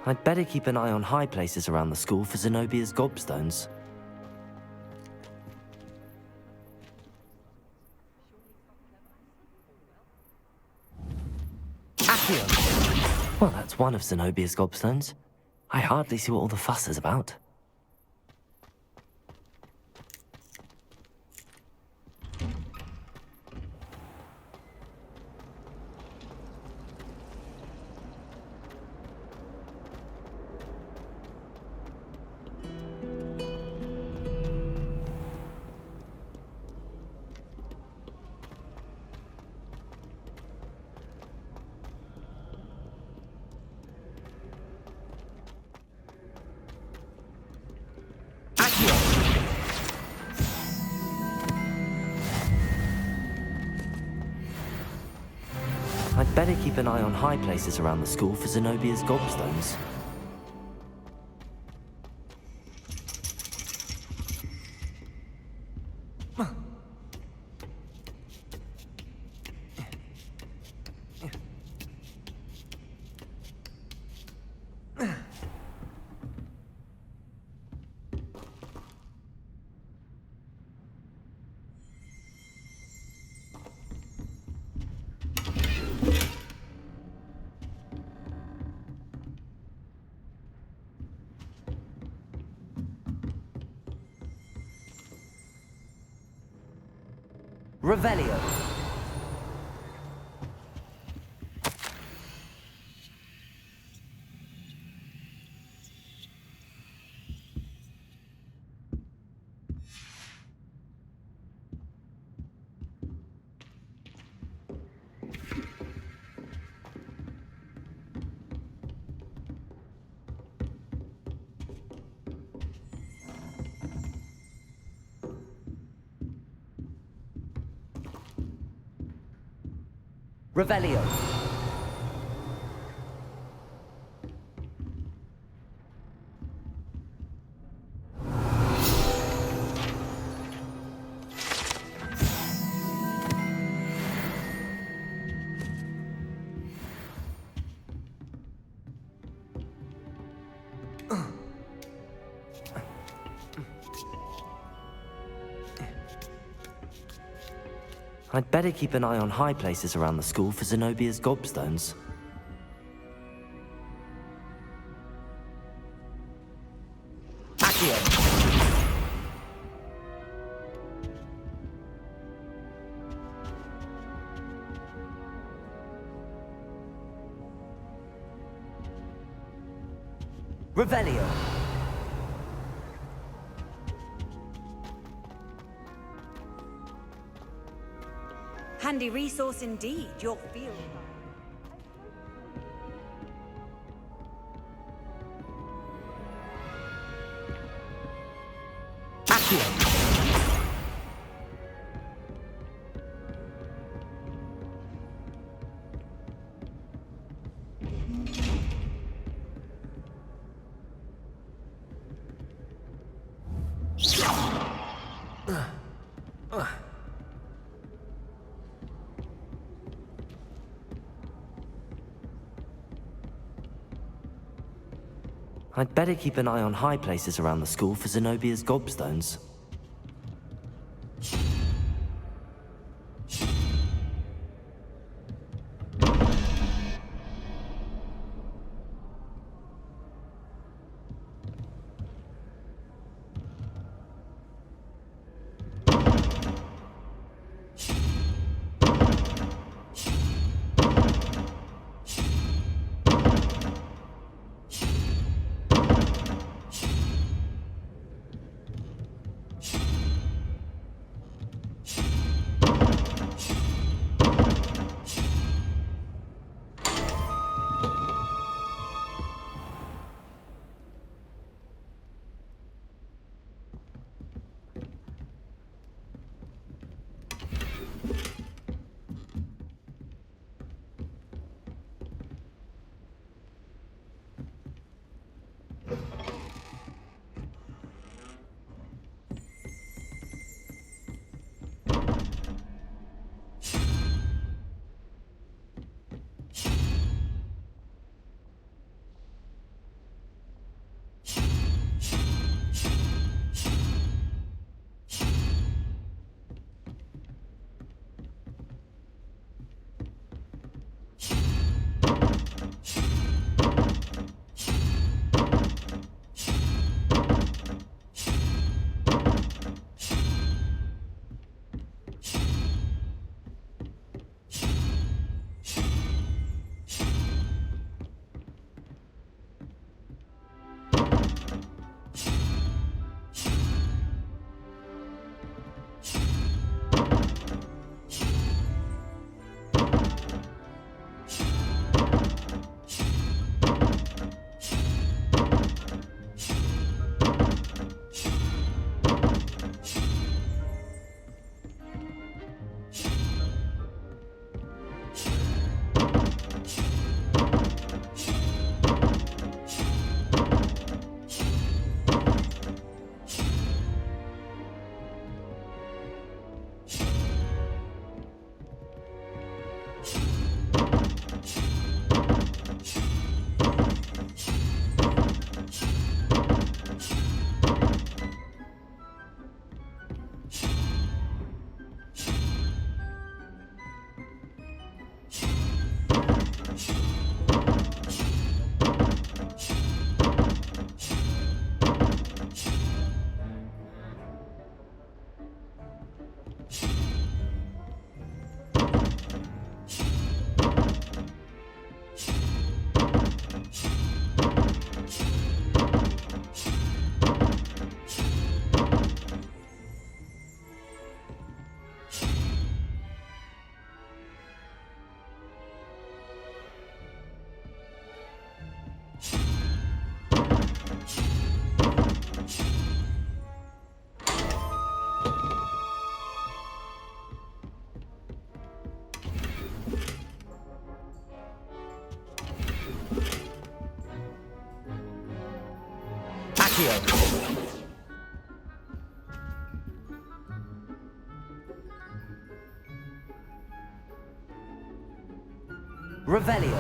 I'd better keep an eye on high places around the school for Zenobia's gobstones. Accio! Well, that's one of Zenobia's gobstones. I hardly see what all the fuss is about. I'd better keep an eye on high places around the school for Zenobia's gobstones. Revelio. Revelio. I'd better keep an eye on high places around the school for Zenobia's gobstones. Accio. Revelio. Handy resource indeed, your field. Accio. I'd better keep an eye on high places around the school for Zenobia's gobstones. Accio. Revelio.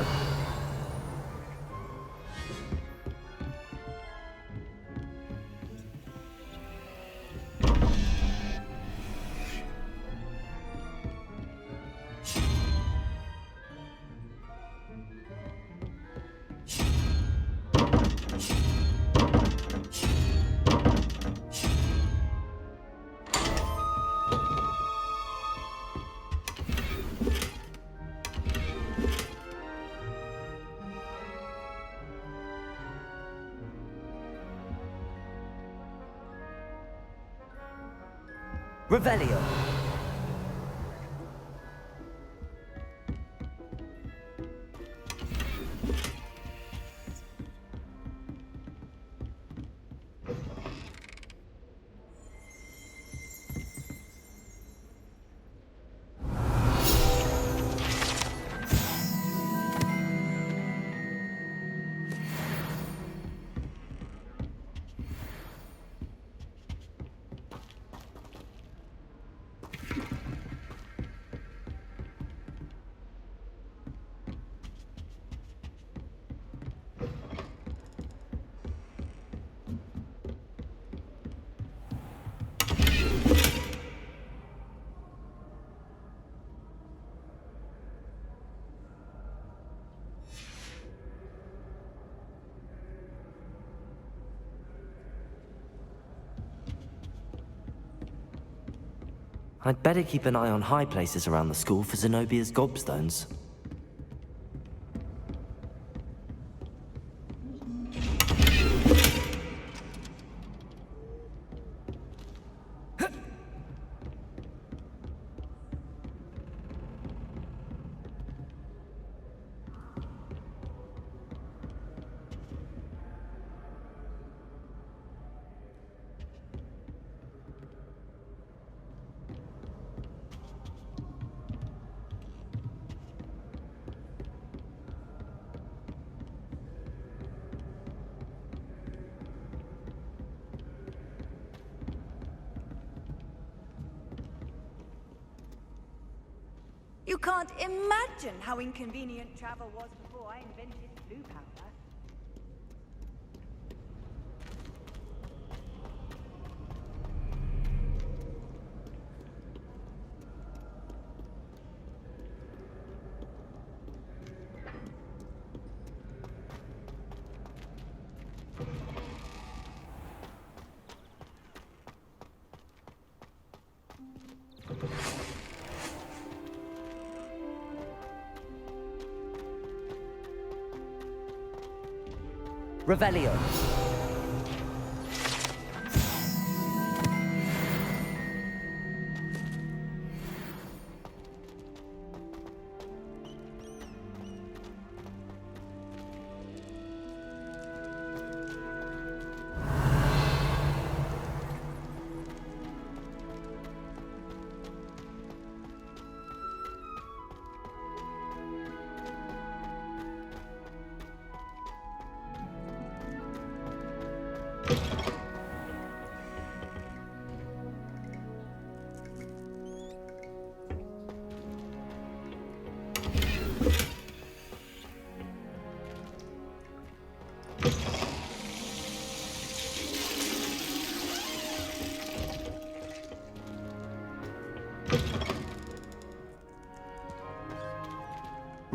Revelio. I'd better keep an eye on high places around the school for Zenobia's gobstones. You can't imagine how inconvenient travel was before I invented blue powder. Revelio.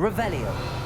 Revelio.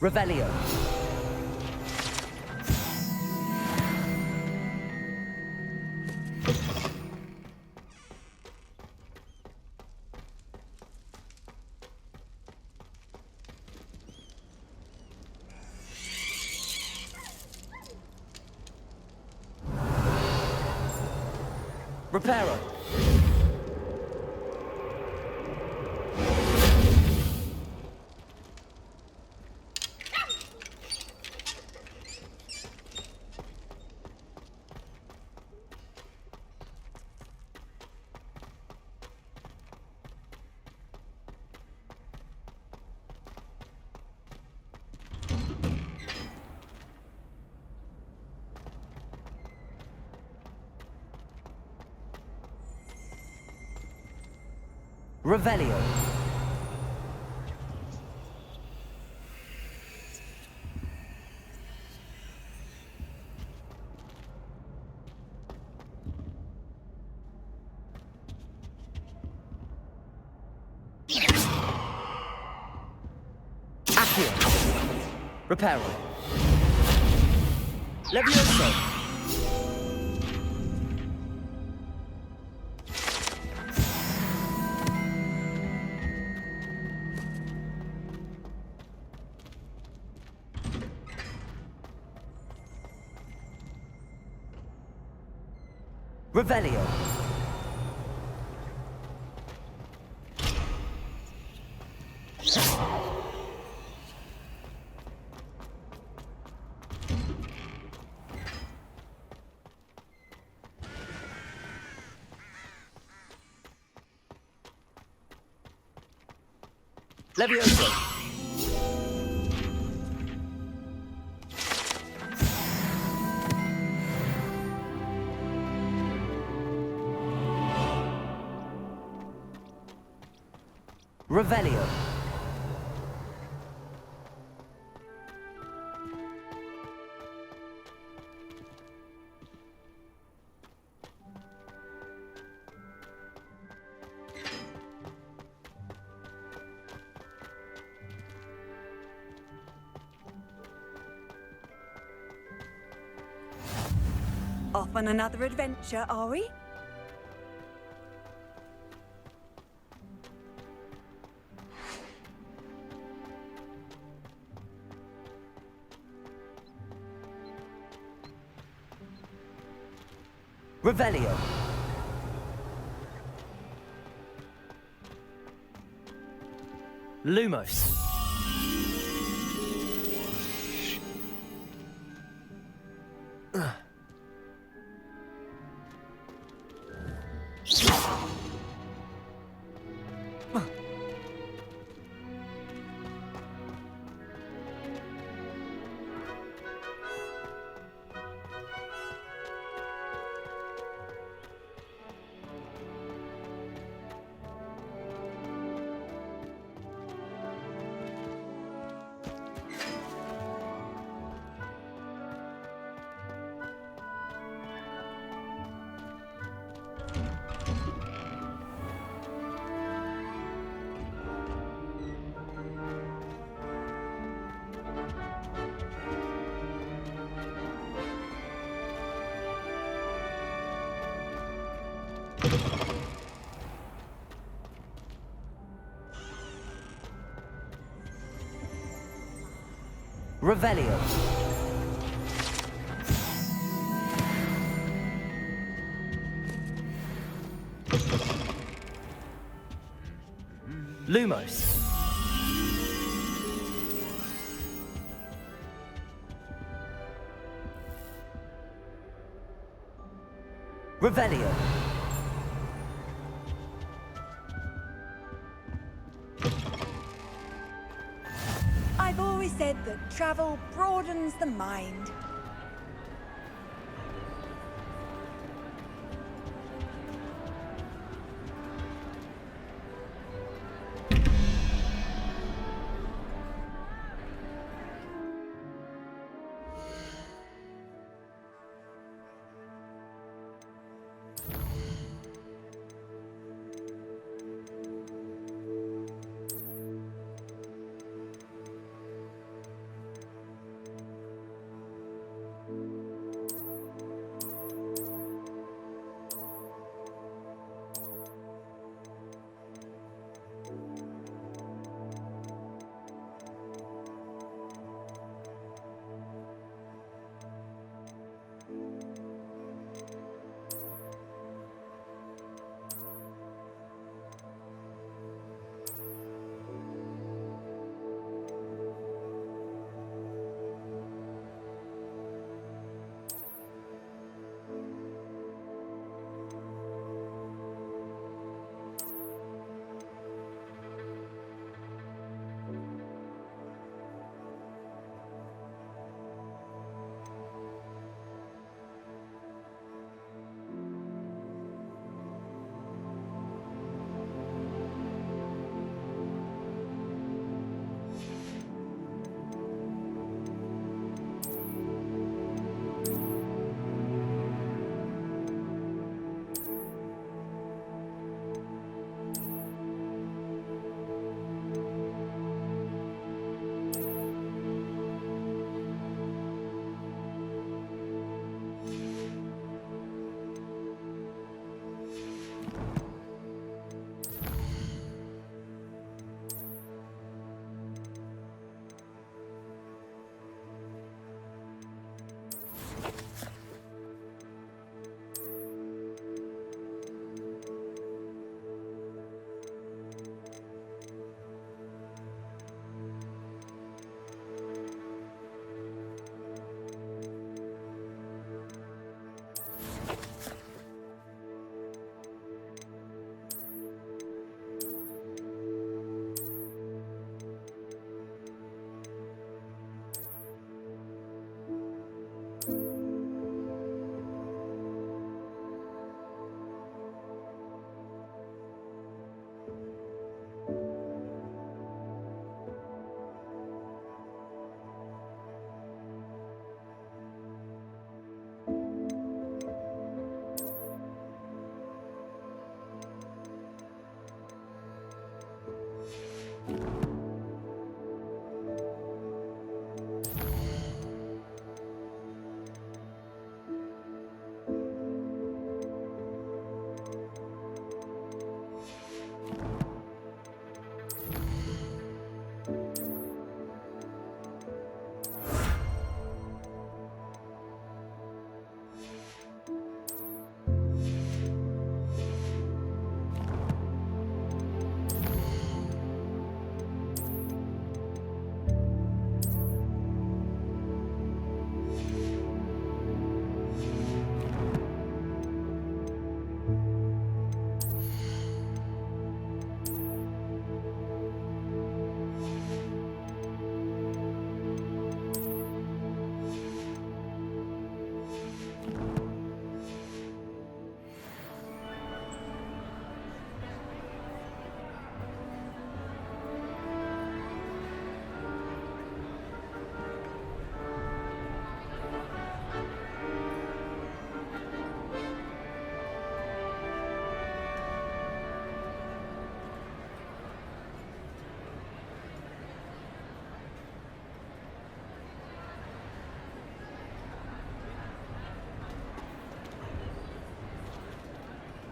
Revelio. Reparo. Revelio. Accio. Reparo. Levioso. Revelio. Levioso. Revelio. Off on another adventure, are we? Revelio. Lumos. Revelio. Lumos. Revelio. I've always said that travel broadens the mind.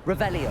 Revelio.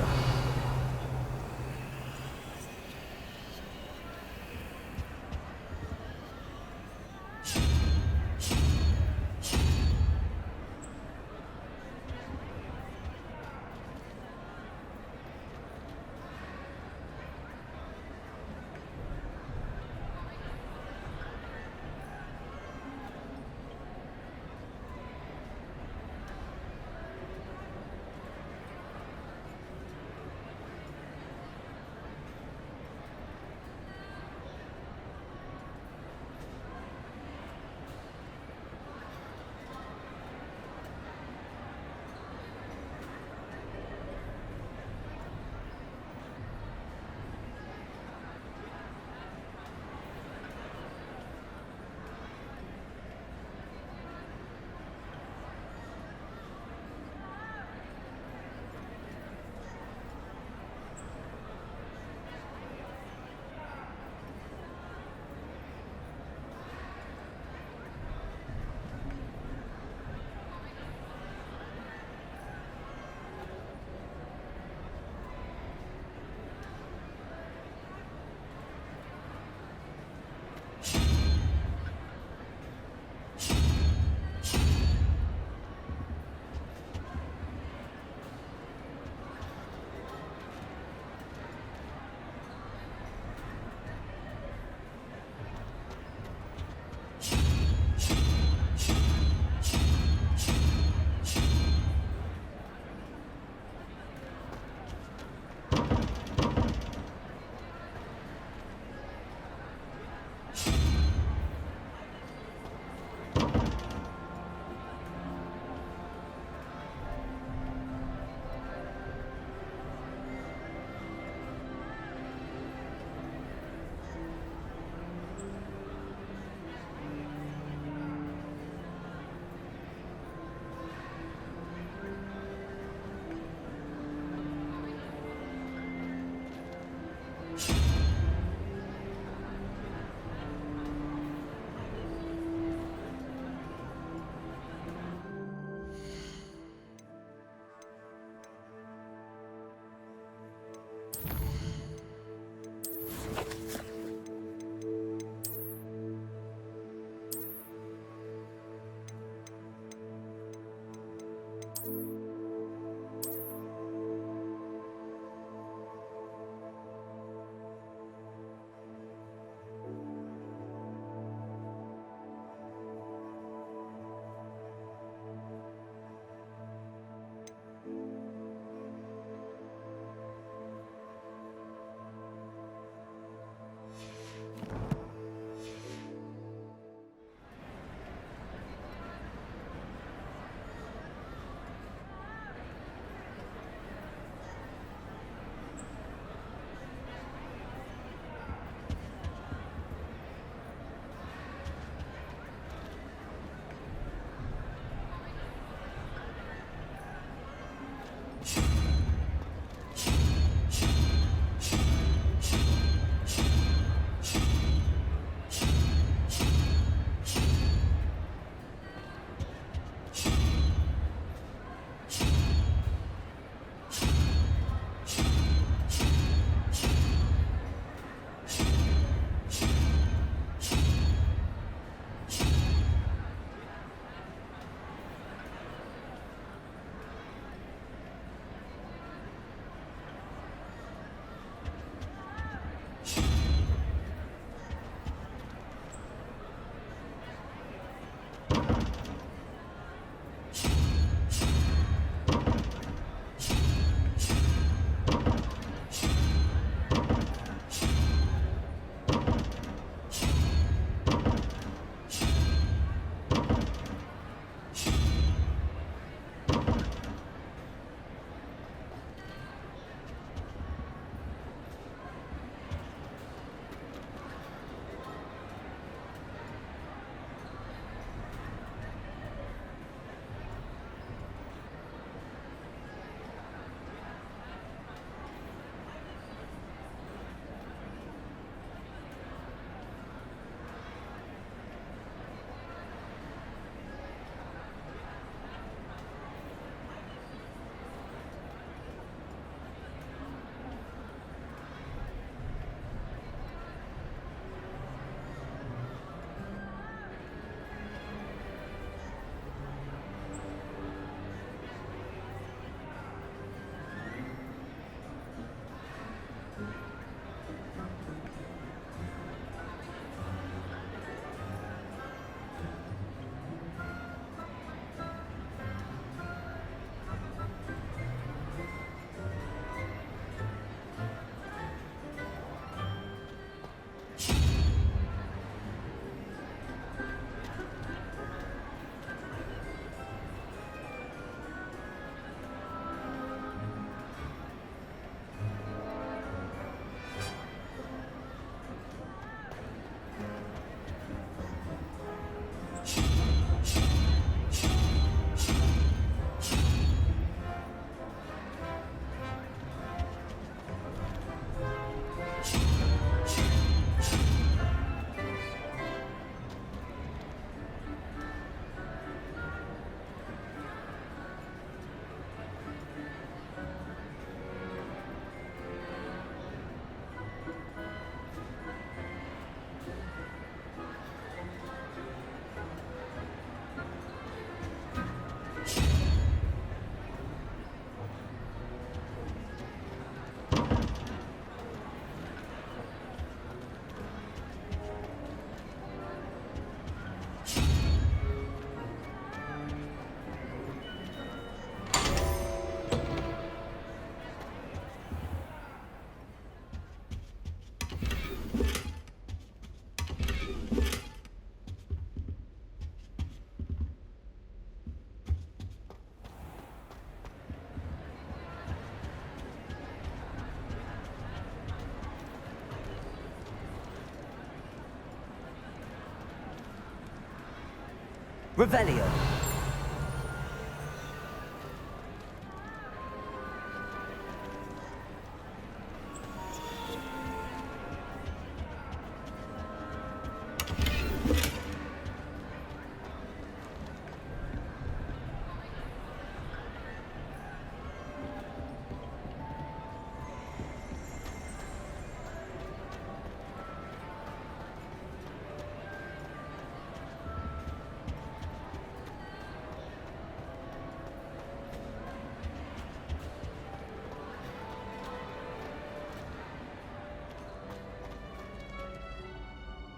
Revelio.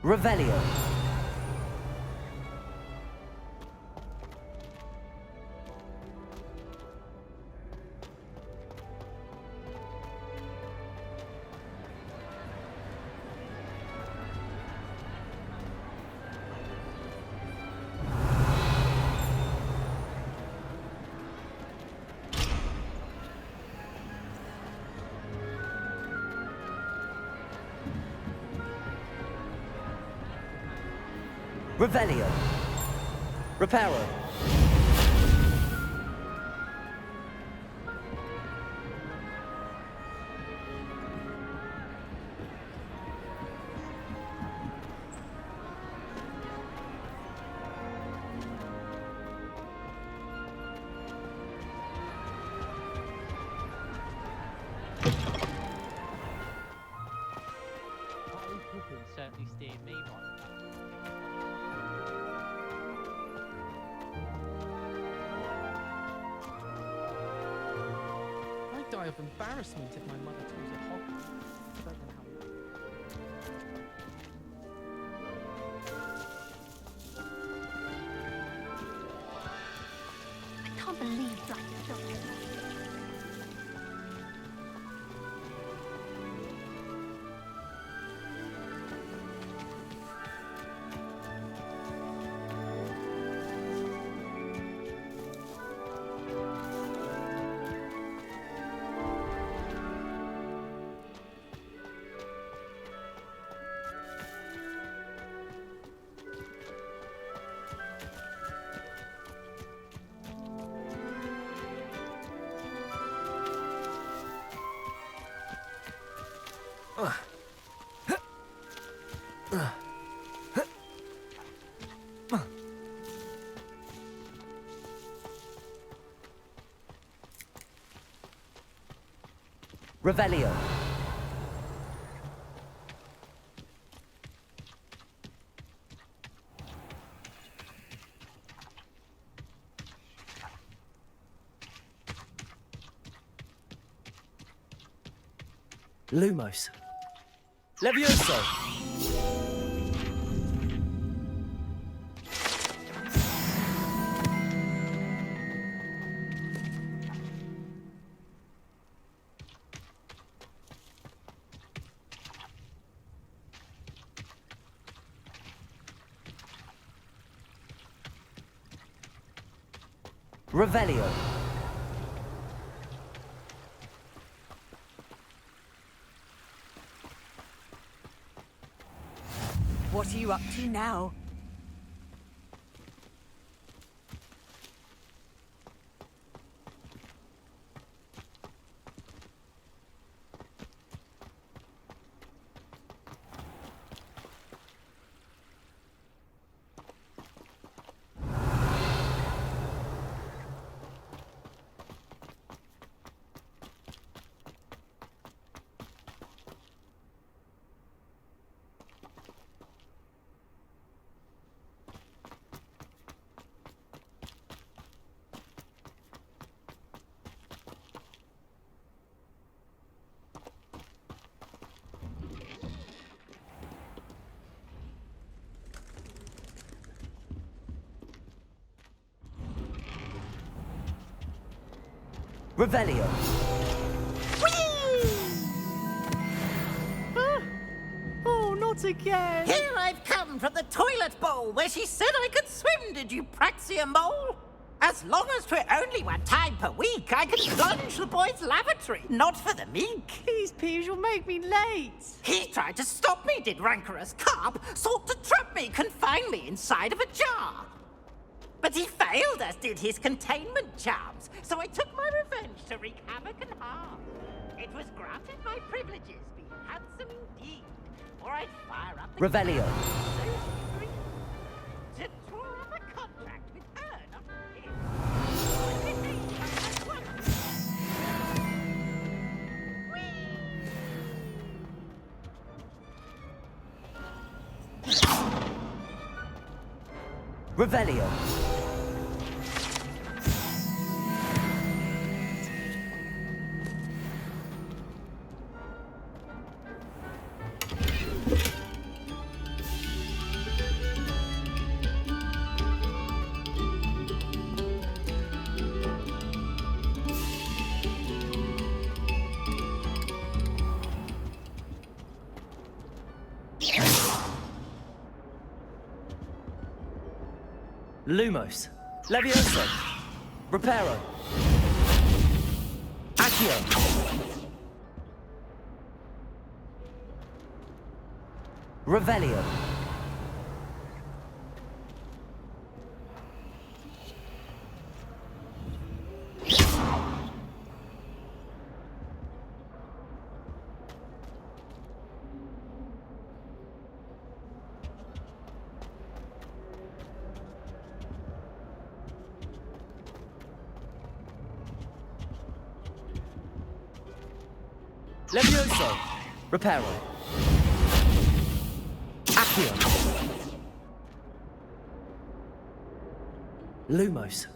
Revelio. Revelio. Reparo. Certainly steered me right. I'd die of embarrassment if my mother told me Hogwarts. I don't know how. I can't believe Black is done this. Revelio. Lumos. Levioso. Revelio. What are you up to now? Revelio. Oh, not again! Here I've come from the toilet bowl where she said I could swim, did you praxia mole? As long as 'twere only one time per week, I could plunge the boy's lavatory, not for the meek. Please, Peeves, you'll make me late. He tried to stop me, did rancorous carp, sought to trap me, confine me inside of a jar. But he failed us, did his containment charms. So I took my revenge to wreak havoc and harm. It was granted my privileges be handsome indeed, or I'd fire up the Revelio. So she agreed to draw up a contract with her, not him. It means I had one. Revelio. Lumos. Levioso. Reparo. Accio. Revelio. Levioso. Reparo. Accio. Lumos.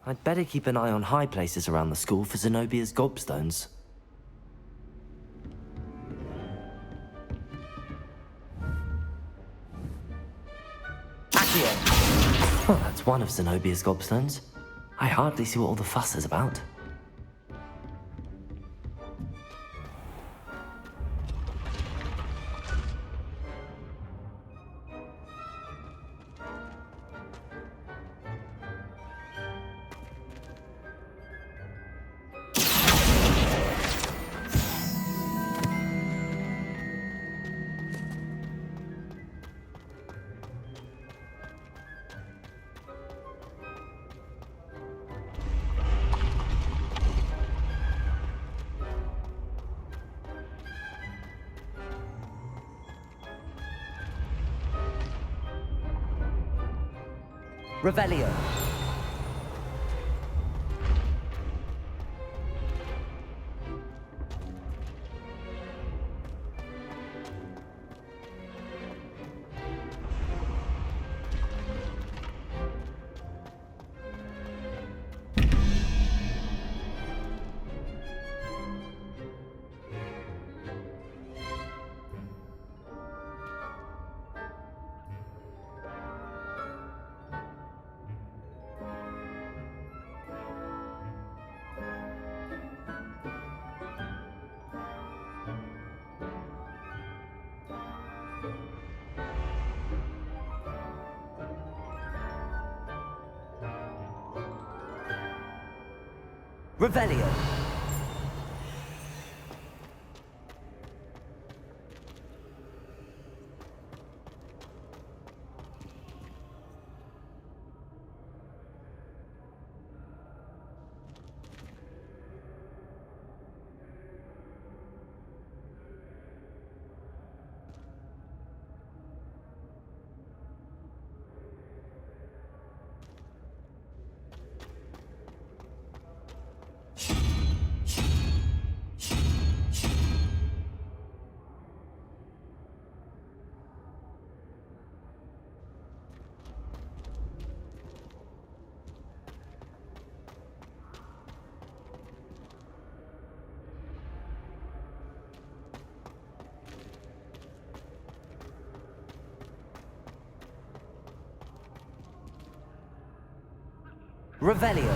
I'd better keep an eye on high places around the school for Zenobia's gobstones. Accio! Well, that's one of Zenobia's gobstones. I hardly see what all the fuss is about. Revelio. Revelio. Revelio.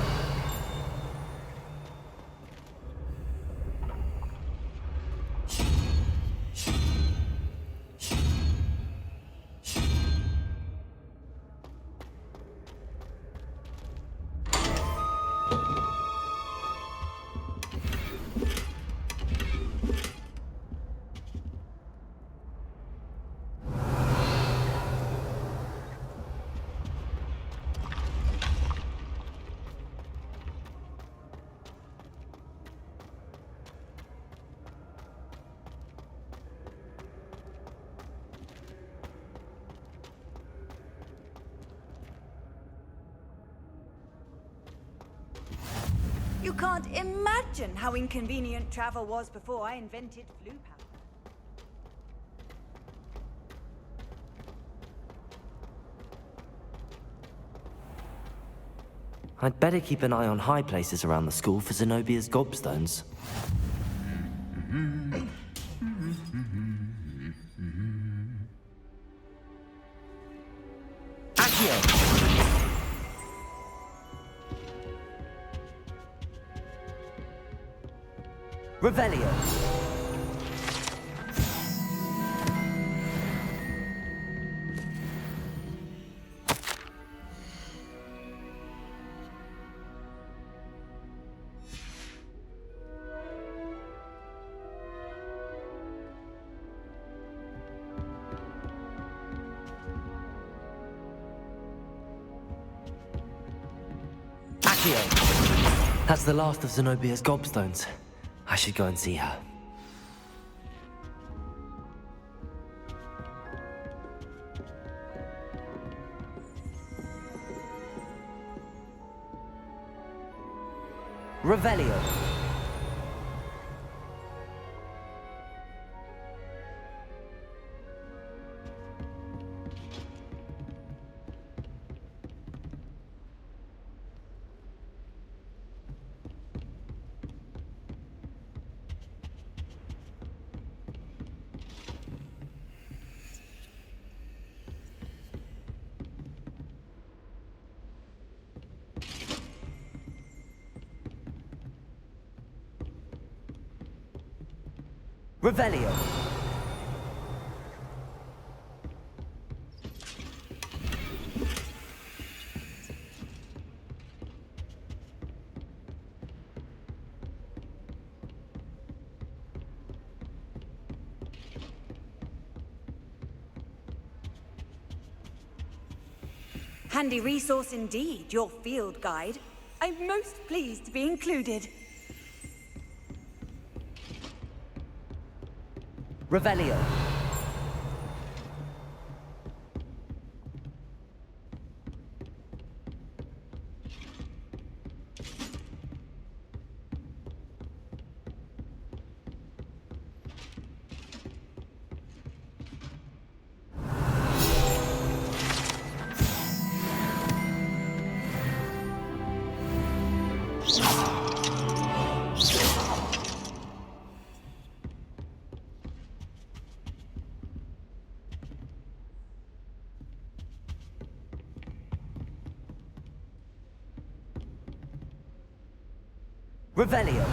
You can't imagine how inconvenient travel was before I invented flu power. I'd better keep an eye on high places around the school for Zenobia's gobstones. Revelio. That's the last of Zenobia's gobstones. I should go and see her. Revelio. Revelio. Handy resource indeed, your field guide. I'm most pleased to be included. Revelio. Revelio.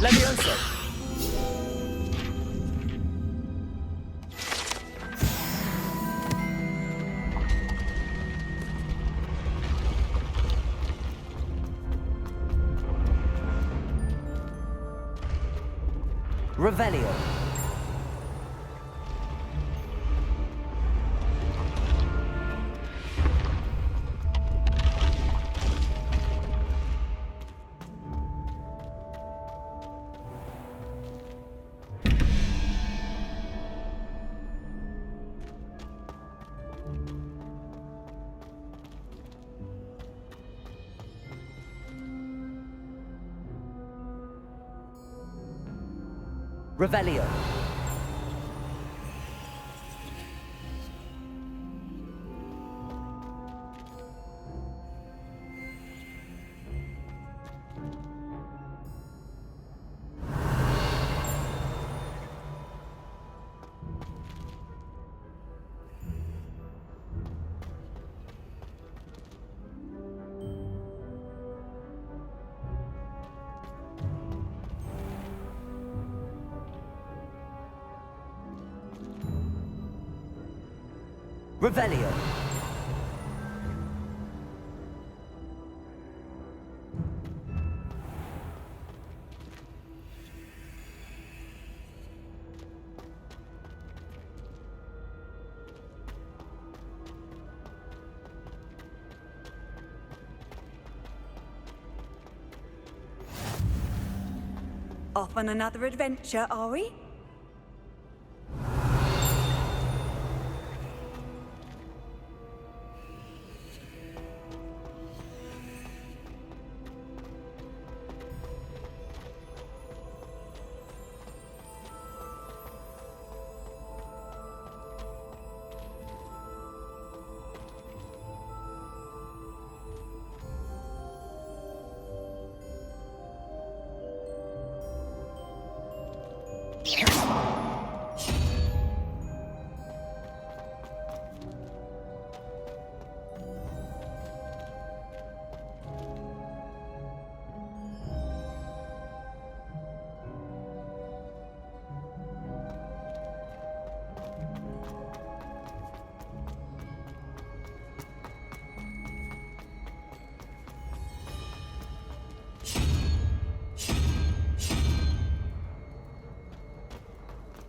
Levioso! Revelio. Revelio. Revelio. Off on another adventure, are we?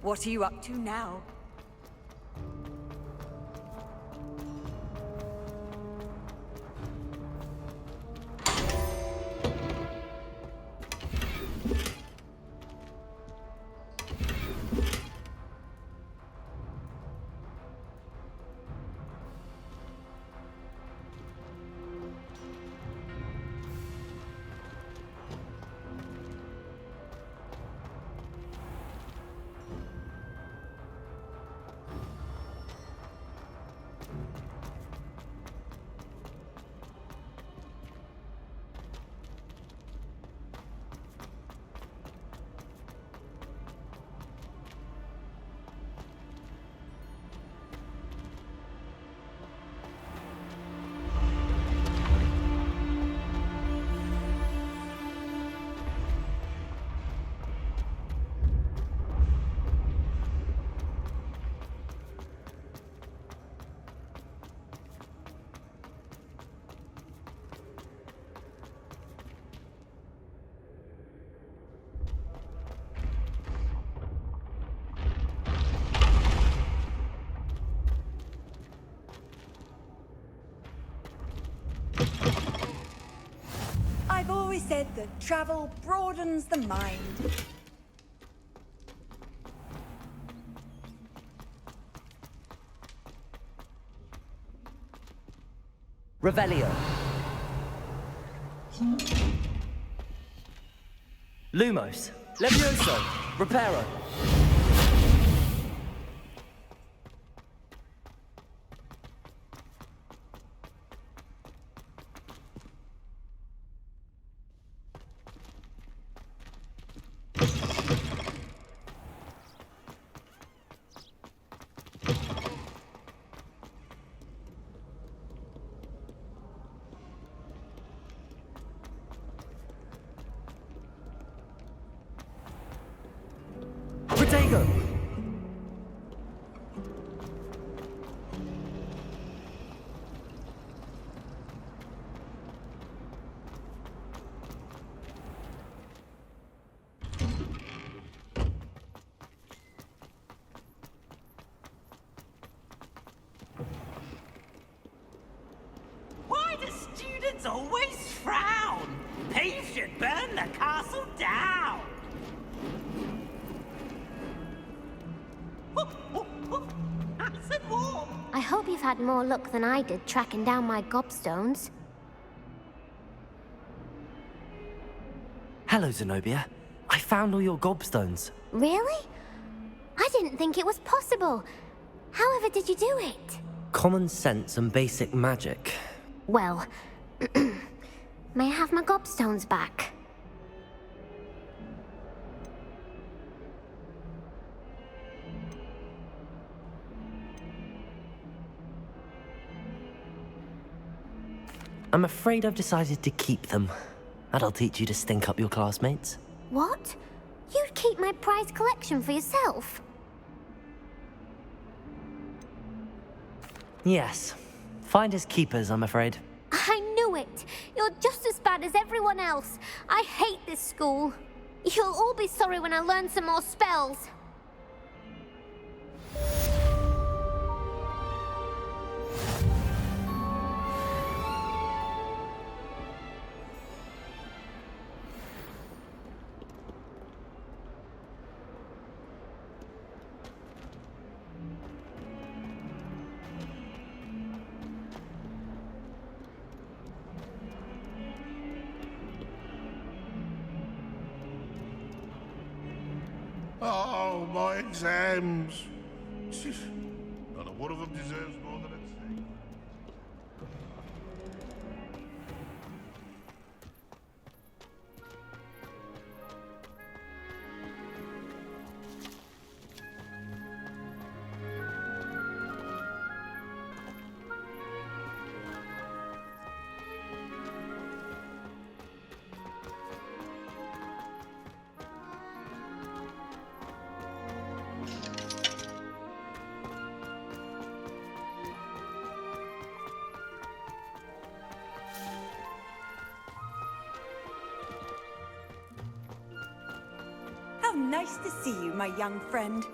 What are you up to now? I've always said that travel broadens the mind. Revelio. Lumos. Levioso. Reparo. we go. Why do students always frown? Peace should burn the castle down. Nice and warm. I hope you've had more luck than I did tracking down my gobstones. Hello, Zenobia. I found all your gobstones. Really? I didn't think it was possible. However did you do it? Common sense and basic magic. Well, may I have my gobstones back? I'm afraid I've decided to keep them. That'll teach you to stink up your classmates. What? You'd keep my prized collection for yourself? Yes. Finders keepers, I'm afraid. I knew it! You're just as bad as everyone else. I hate this school. You'll all be sorry when I learn some more spells. Oh, my exams. Not a one of them deserves more than it's safe. How nice to see you, my young friend.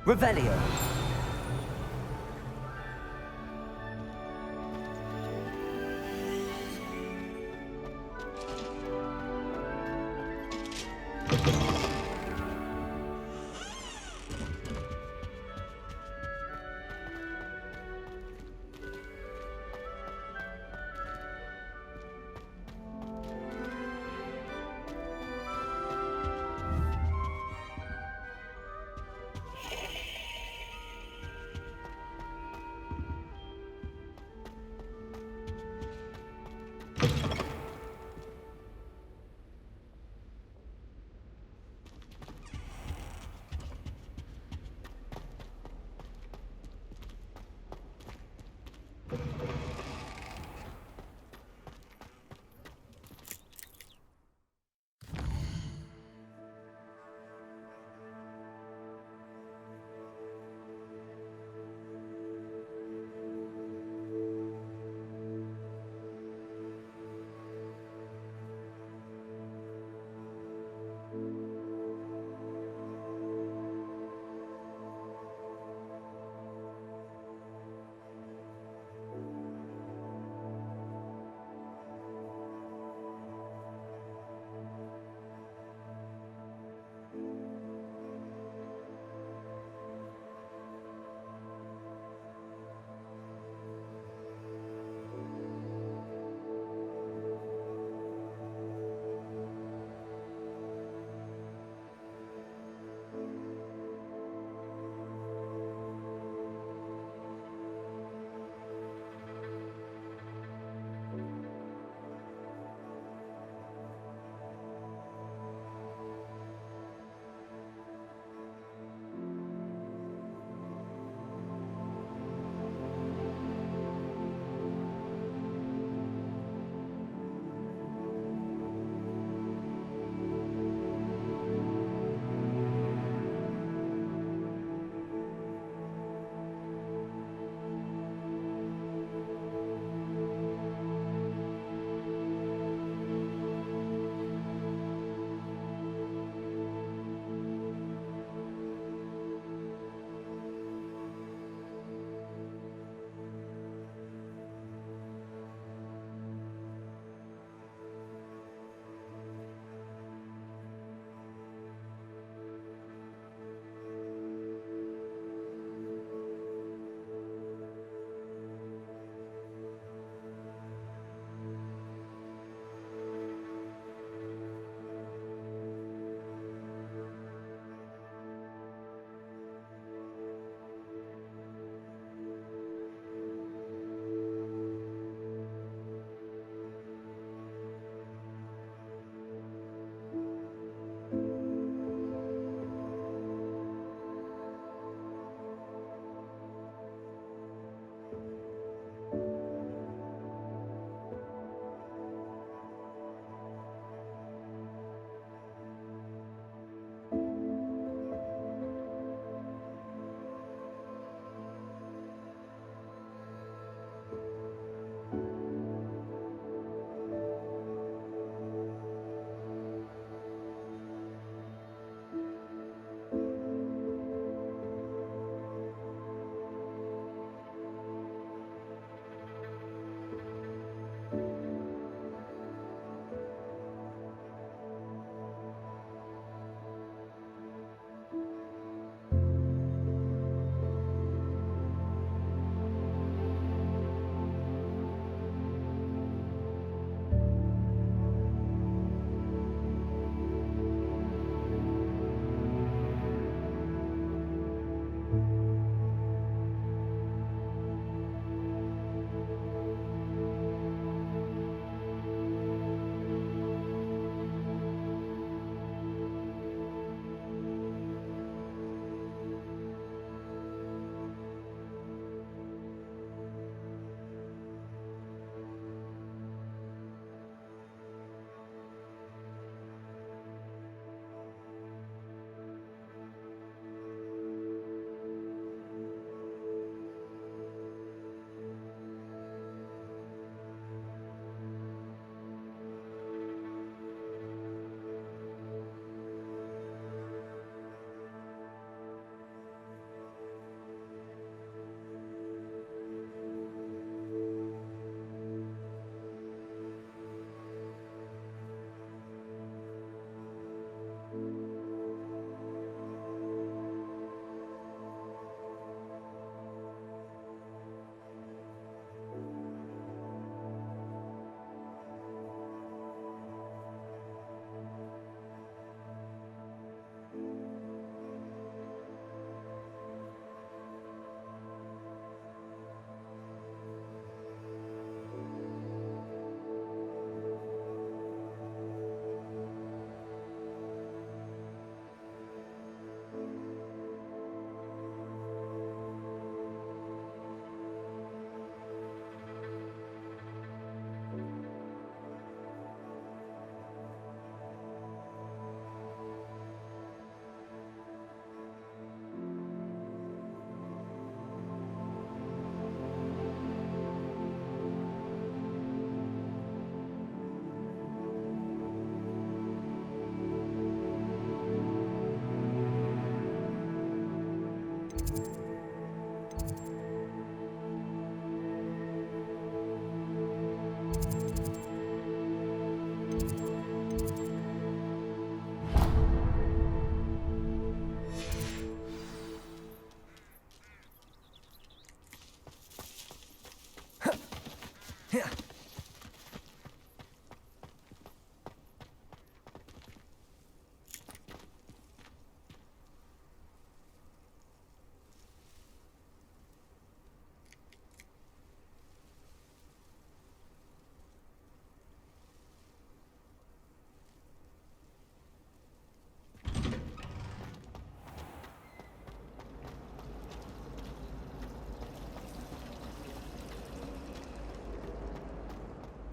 Revelio.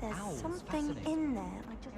There's Owls, something fascinating. in there. I just...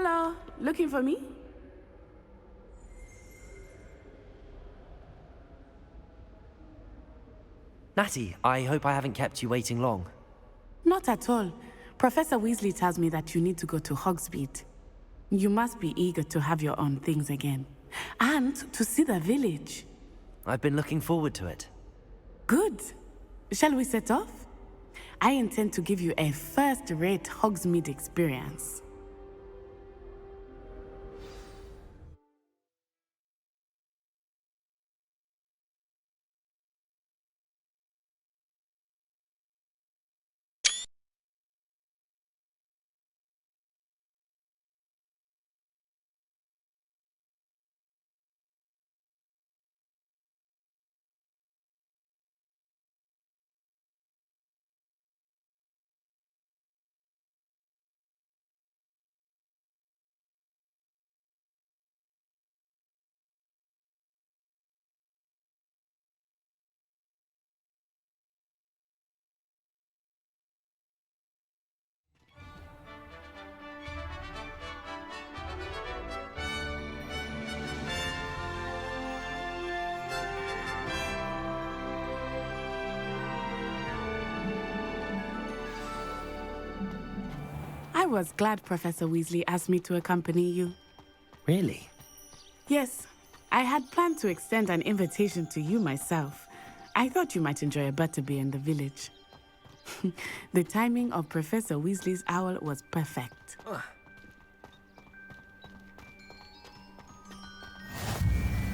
Hello, looking for me? Natty, I hope I haven't kept you waiting long. Not at all. Professor Weasley tells me that you need to go to Hogsmeade. You must be eager to have your own things again. And to see the village. I've been looking forward to it. Good. Shall we set off? I intend to give you a first-rate Hogsmeade experience. I was glad Professor Weasley asked me to accompany you. Really? Yes, I had planned to extend an invitation to you myself. I thought you might enjoy a butterbeer in the village. The timing of Professor Weasley's owl was perfect.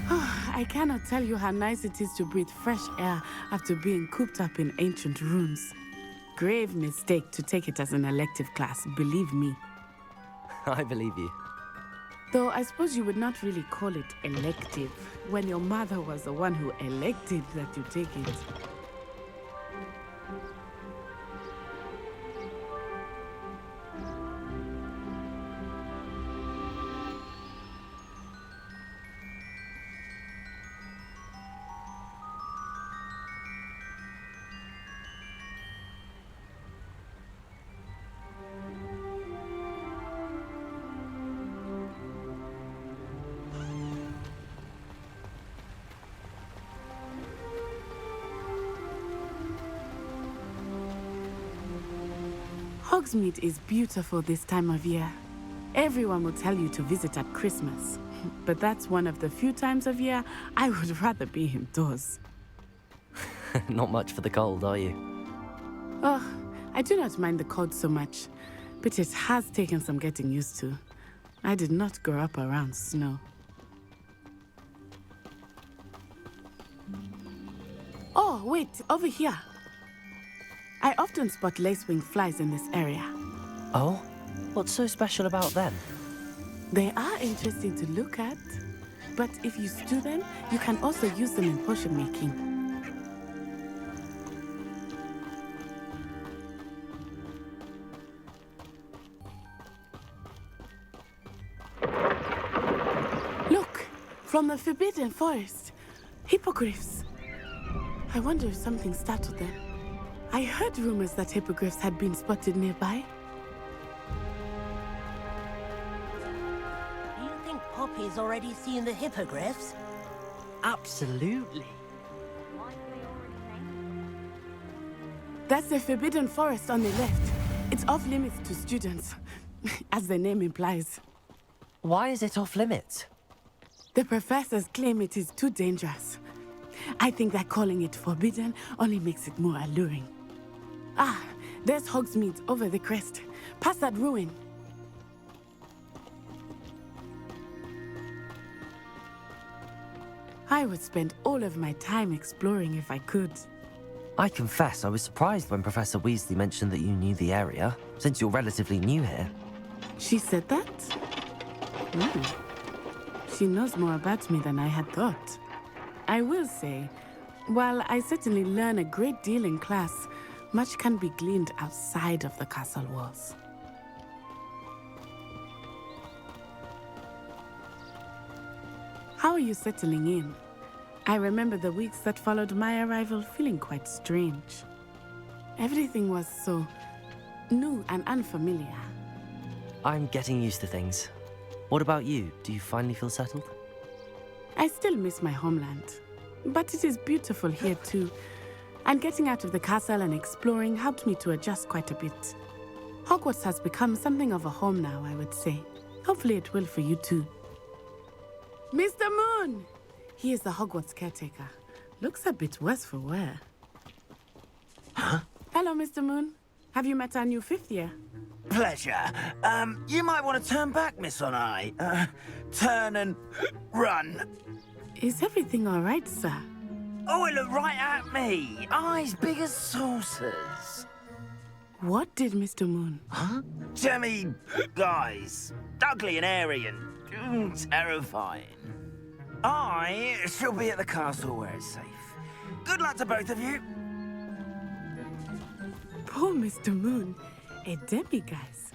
I cannot tell you how nice it is to breathe fresh air after being cooped up in ancient rooms. Grave mistake to take it as an elective class, believe me. I believe you. Though I suppose you would not really call it elective when your mother was the one who elected that you take it. Hogsmeade is beautiful this time of year. Everyone will tell you to visit at Christmas, but that's one of the few times of year I would rather be indoors. Not much for the cold, are you? Oh, I do not mind the cold so much, but it has taken some getting used to. I did not grow up around snow. Oh, wait, over here. I often spot lacewing flies in this area. Oh? What's so special about them? They are interesting to look at, but if you stew them, you can also use them in potion making. Look, from the Forbidden Forest, hippogriffs. I wonder if something startled them. I heard rumors that hippogriffs had been spotted nearby. Do you think Poppy's already seen the hippogriffs? Absolutely. That's the Forbidden Forest on the left. It's off limits to students, as the name implies. Why is it off limits? The professors claim it is too dangerous. I think that calling it forbidden only makes it more alluring. Ah, there's Hogsmeade over the crest. Past that ruin. I would spend all of my time exploring if I could. I confess I was surprised when Professor Weasley mentioned that you knew the area, since you're relatively new here. She said that? She knows more about me than I had thought. I will say, while I certainly learn a great deal in class, much can be gleaned outside of the castle walls. How are you settling in? I remember the weeks that followed my arrival feeling quite strange. Everything was so new and unfamiliar. I'm getting used to things. What about you? Do you finally feel settled? I still miss my homeland, but it is beautiful here too. And getting out of the castle and exploring helped me to adjust quite a bit. Hogwarts has become something of a home now, I would say. Hopefully it will for you too. Mr. Moon! He is the Hogwarts caretaker. Looks a bit worse for wear. Huh? Hello, Mr. Moon. Have you met our new fifth year? Pleasure. You might want to turn back, Miss Onai. Turn and run. Is everything all right, sir? Oh, it looked right at me. Eyes big as saucers. What did Mr. Moon? Huh? Jemmy, guys. Ugly and airy and terrifying. I shall be at the castle where it's safe. Good luck to both of you. Poor Mr. Moon. A demiguise.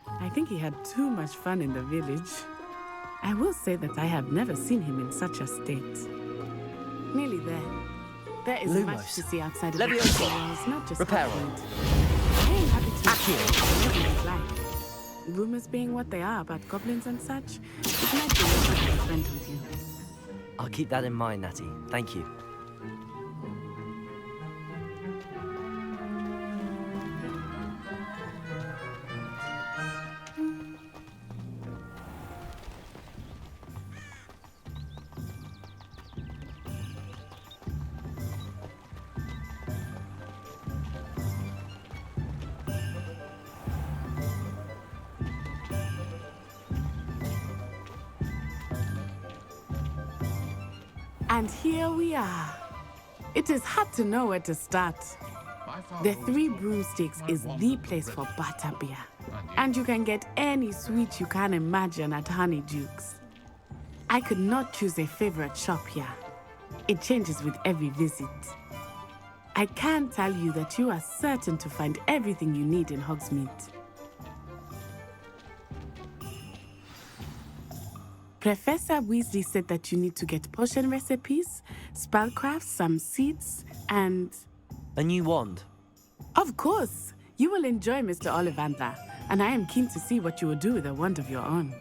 I think he had too much fun in the village. I will say that I have never seen him in such a state. Nearly there. There is Lumos. much to see outside of Leviosa. the walls, not just Reparo. Hogwarts. I am happy to what it is like. Rumors being what they are about goblins and such, it might be nice to be a friend with you. I'll keep that in mind, Natty. Thank you. And here we are. It is hard to know where to start. The Three Broomsticks is the place for butterbeer. And you can get any sweet you can imagine at Honeydukes. I could not choose a favorite shop here. It changes with every visit. I can tell you that you are certain to find everything you need in Hogsmeade. Professor Weasley said that you need to get potion recipes, spellcrafts, some seeds, and... A new wand? Of course! You will enjoy Mr. Ollivander, and I am keen to see what you will do with a wand of your own.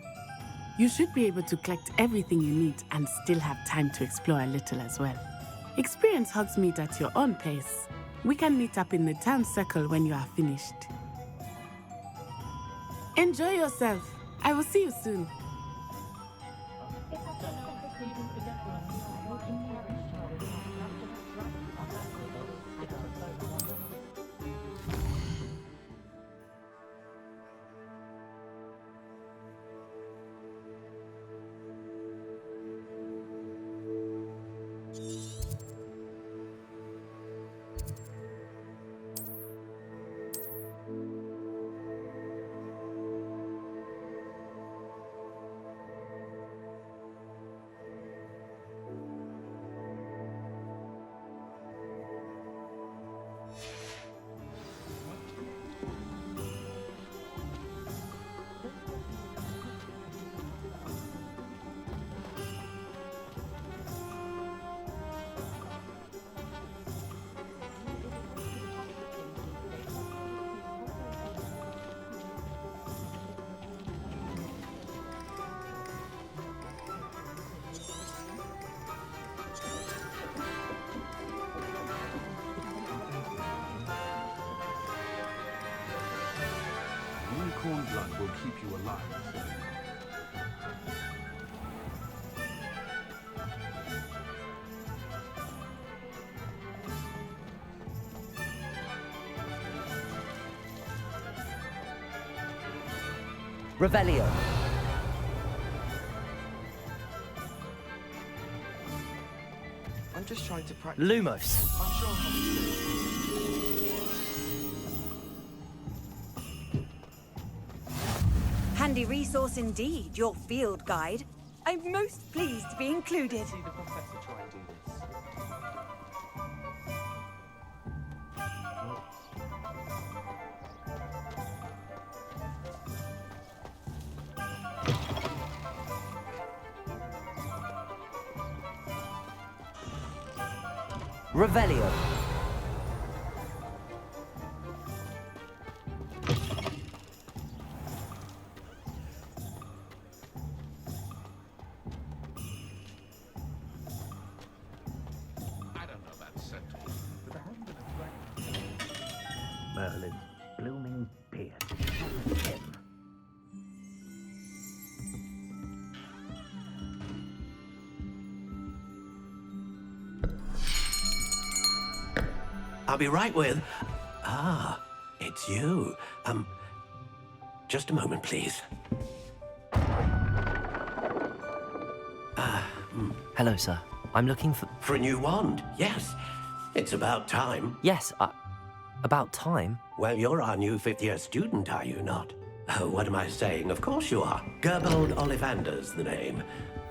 You should be able to collect everything you need and still have time to explore a little as well. Experience Hogsmeade at your own pace. We can meet up in the town circle when you are finished. Enjoy yourself. I will see you soon. Unicorn blood will keep you alive. Revelio. I'm just trying to practice. Lumos. I'm sure I'll be Handy resource indeed, your field guide. I'm most pleased to be included. See the professor try and do this. Revelio. Merlin's blooming beard. Him. I'll be right with... Ah, it's you. Just a moment, please. Hello, sir. I'm looking for... For a new wand, yes. It's about time. Yes, about time? Well, you're our new fifth-year student, are you not? Oh, what am I saying? Of course you are. Gerbold Ollivander's the name.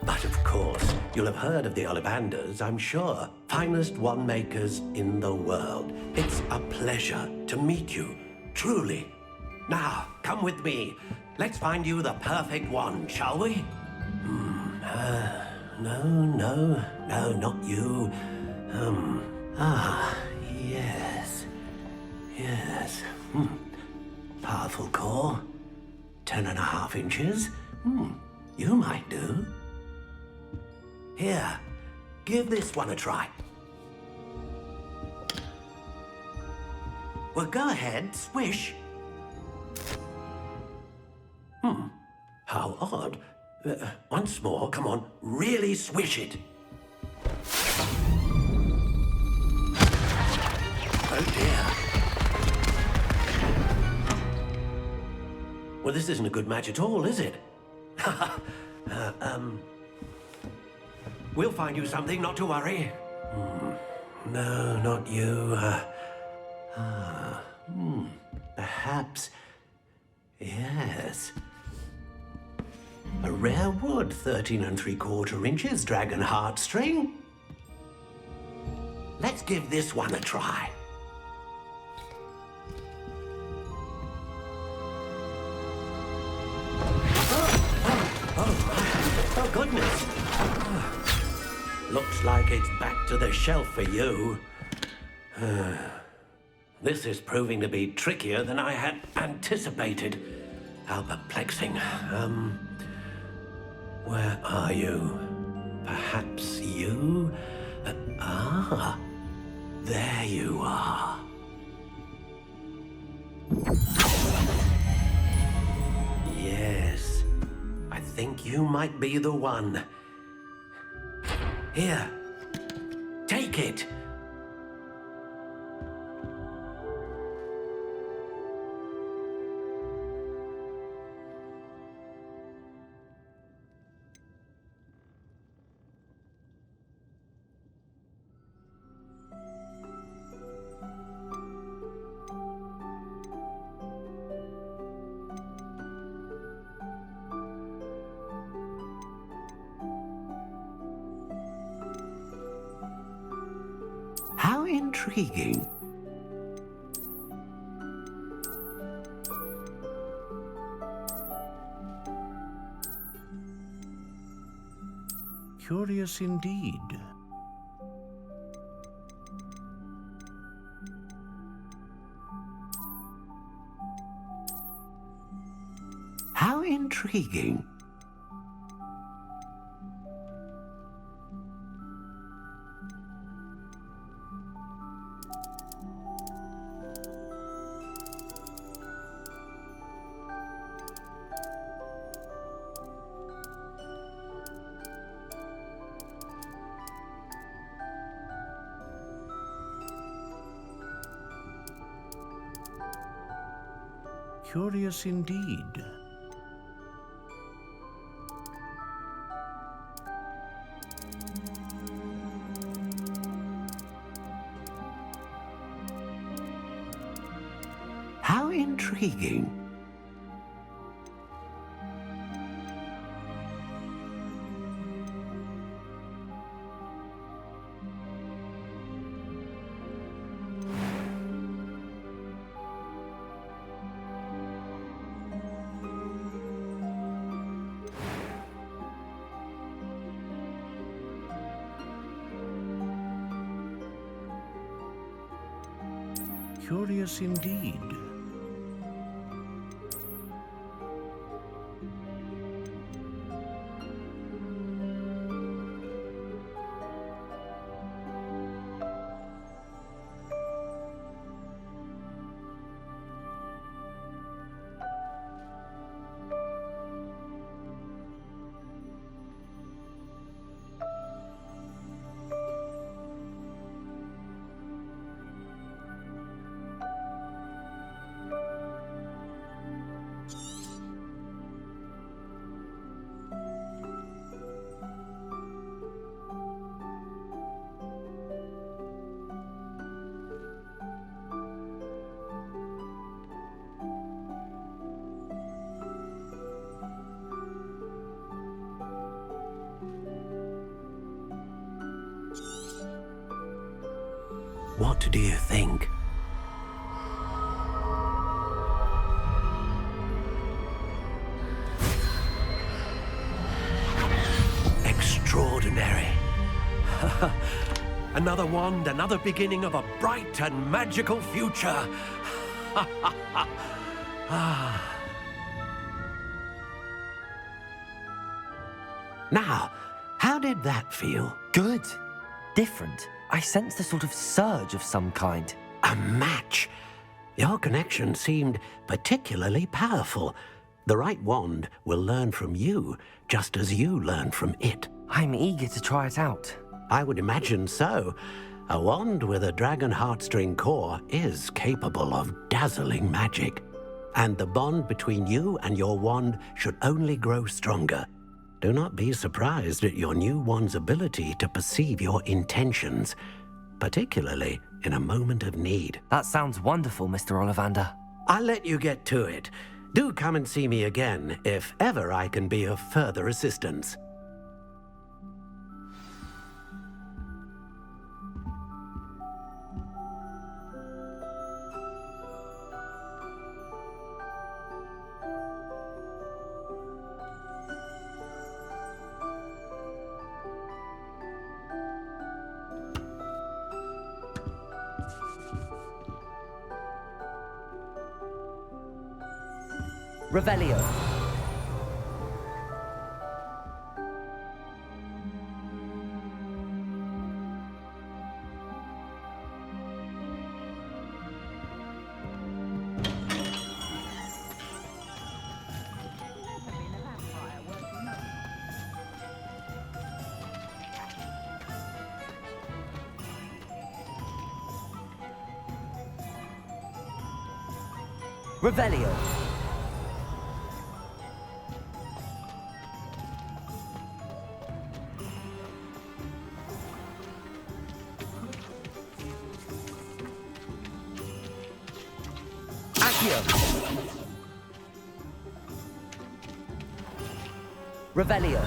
But of course, you'll have heard of the Ollivanders, I'm sure. Finest wand makers in the world. It's a pleasure to meet you, truly. Now, come with me. Let's find you the perfect wand, shall we? No, not you. Yes. Powerful core. 10.5 inches. You might do. Here, give this one a try. Well, go ahead, swish. How odd. Once more, come on, really swish it. Oh dear. Well, this isn't a good match at all, is it? We'll find you something, not to worry. No, not you. Perhaps... Yes. A rare wood, 13 3/4 inches, dragon heartstring. Let's give this one a try. Oh, goodness. Looks like it's back to the shelf for you. This is proving to be trickier than I had anticipated. How perplexing. Where are you? Perhaps you? There you are. Yes, I think you might be the one. Here, take it. How intriguing. Curious indeed. How intriguing. Curious indeed. How intriguing. Curious indeed. What do you think? Extraordinary. Another wand, another beginning of a bright and magical future. Now, how did that feel? Good. Different. I sensed a sort of surge of some kind. A match. Your connection seemed particularly powerful. The right wand will learn from you, just as you learn from it. I'm eager to try it out. I would imagine so. A wand with a dragon heartstring core is capable of dazzling magic. And the bond between you and your wand should only grow stronger. Do not be surprised at your new wand's ability to perceive your intentions, particularly in a moment of need. That sounds wonderful, Mr. Ollivander. I'll let you get to it. Do come and see me again if ever I can be of further assistance. Revelio. Revelio. Revelio.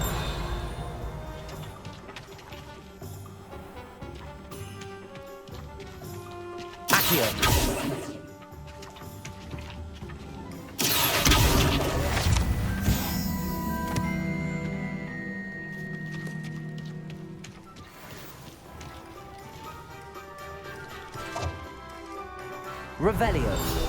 Accio. Revelio.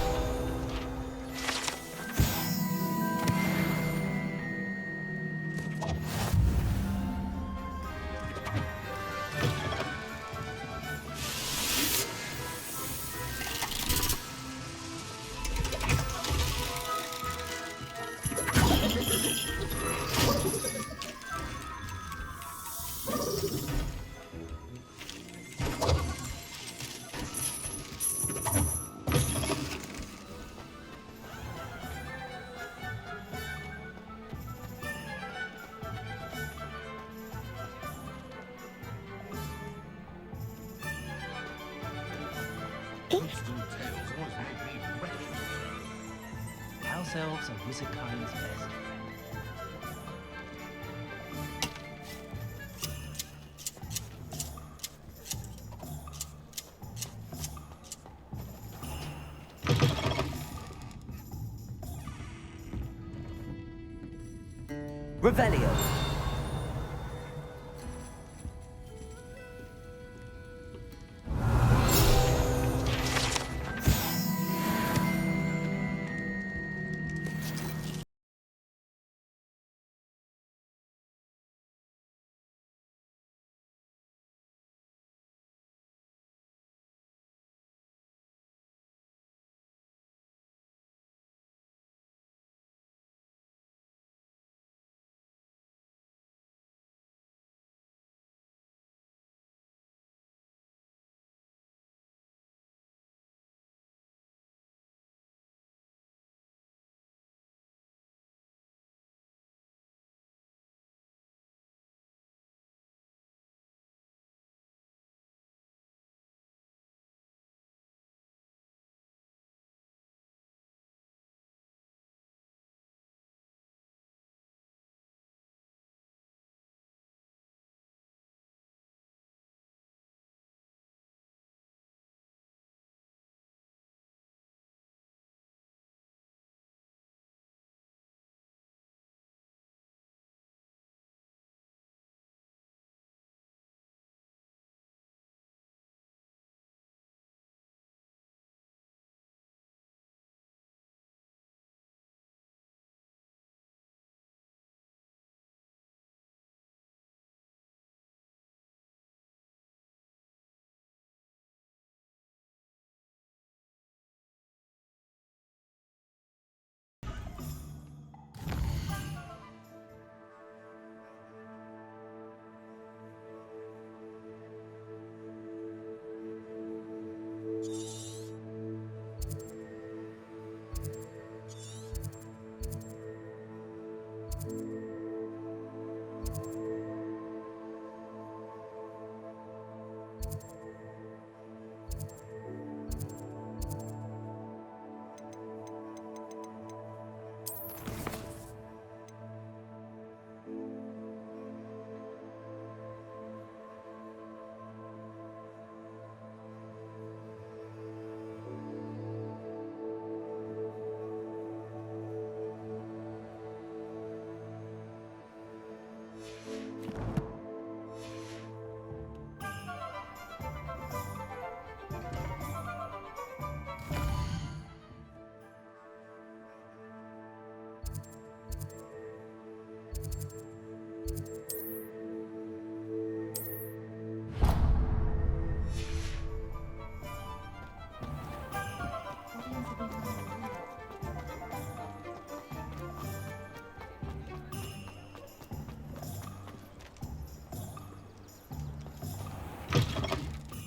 House elves are wizard kind's best friend. Revelio.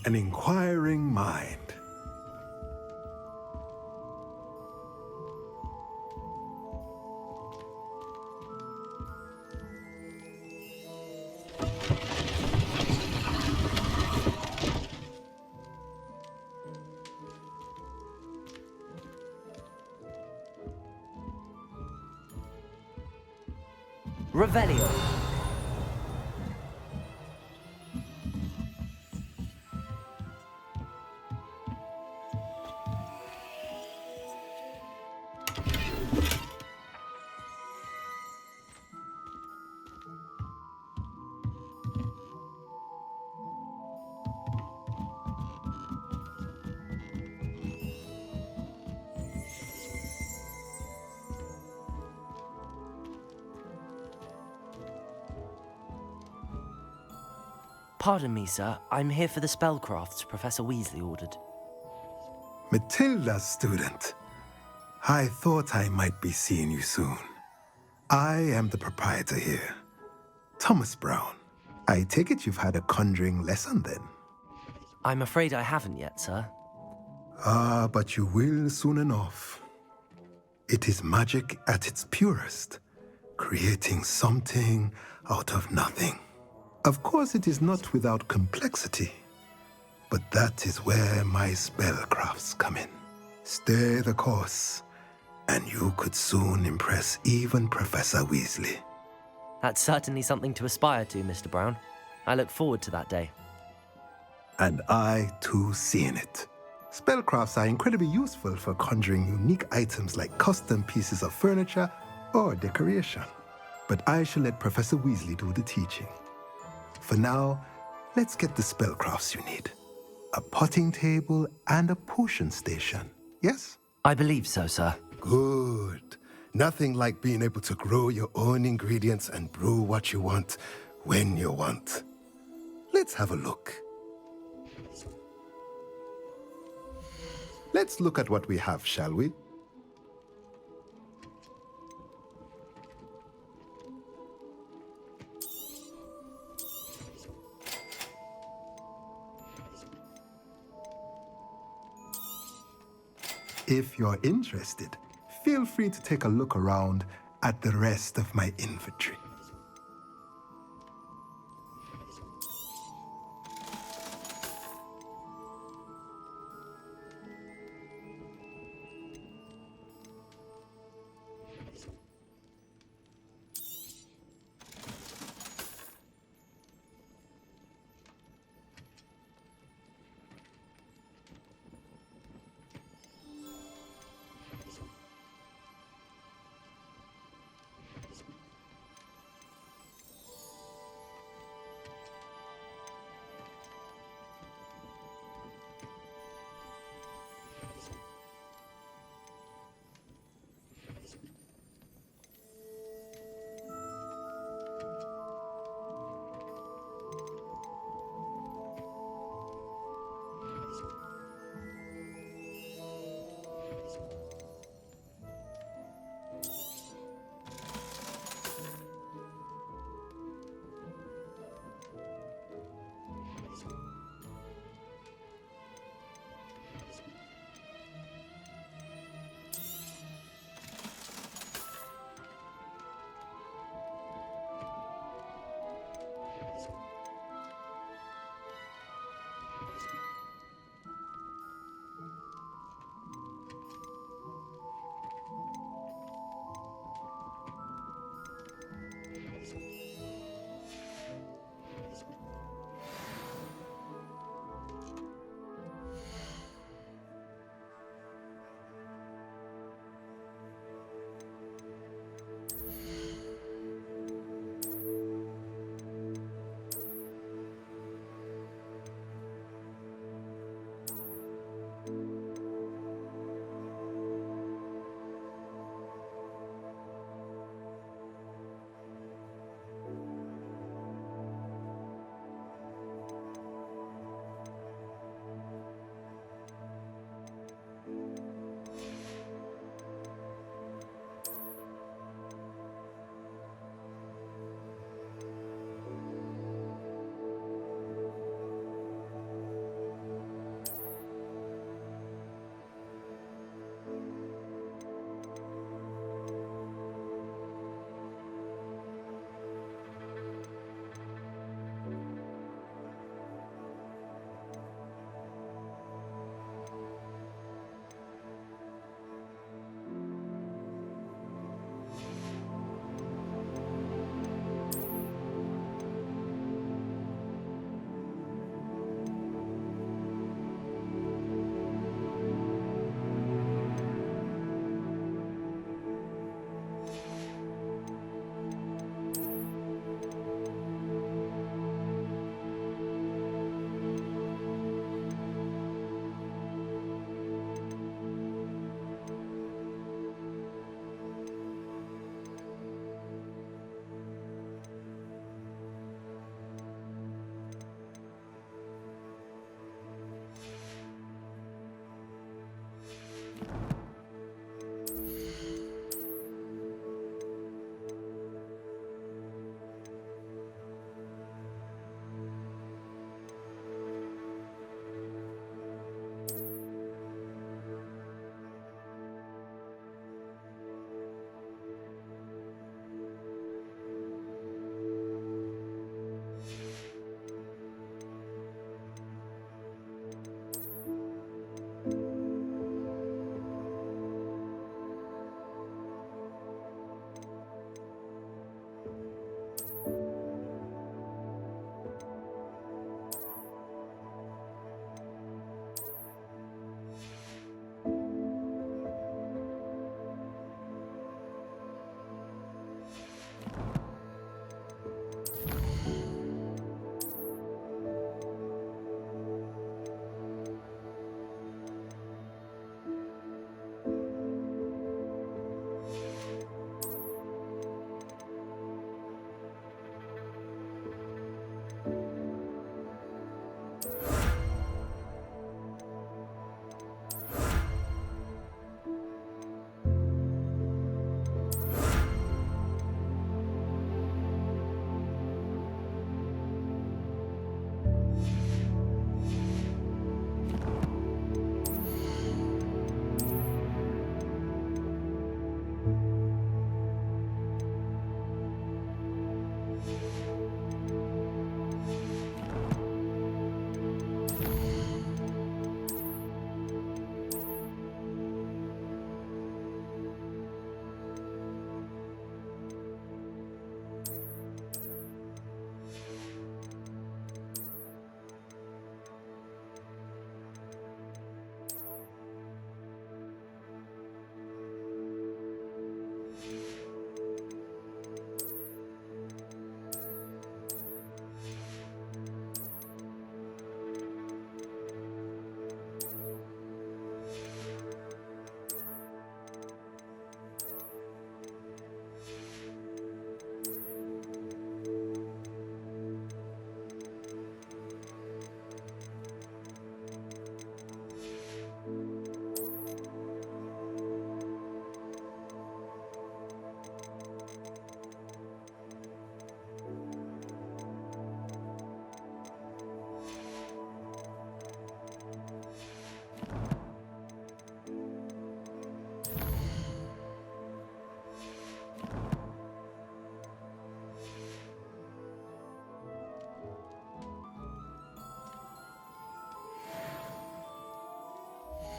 an inquiring mind. Revelio. Pardon me, sir. I'm here for the spellcrafts Professor Weasley ordered. Matilda, student. I thought I might be seeing you soon. I am the proprietor here, Thomas Brown. I take it you've had a conjuring lesson then? I'm afraid I haven't yet, sir. Ah, but you will soon enough. It is magic at its purest, creating something out of nothing. Of course, it is not without complexity, but that is where my spellcrafts come in. Stay the course, and you could soon impress even Professor Weasley. That's certainly something to aspire to, Mr. Brown. I look forward to that day. And I, too, seeing it. Spellcrafts are incredibly useful for conjuring unique items like custom pieces of furniture or decoration. But I shall let Professor Weasley do the teaching. For now, let's get the spellcrafts you need. A potting table and a potion station, yes? I believe so, sir. Good. Nothing like being able to grow your own ingredients and brew what you want, when you want. Let's have a look. Let's look at what we have, shall we? If you're interested, feel free to take a look around at the rest of my inventory.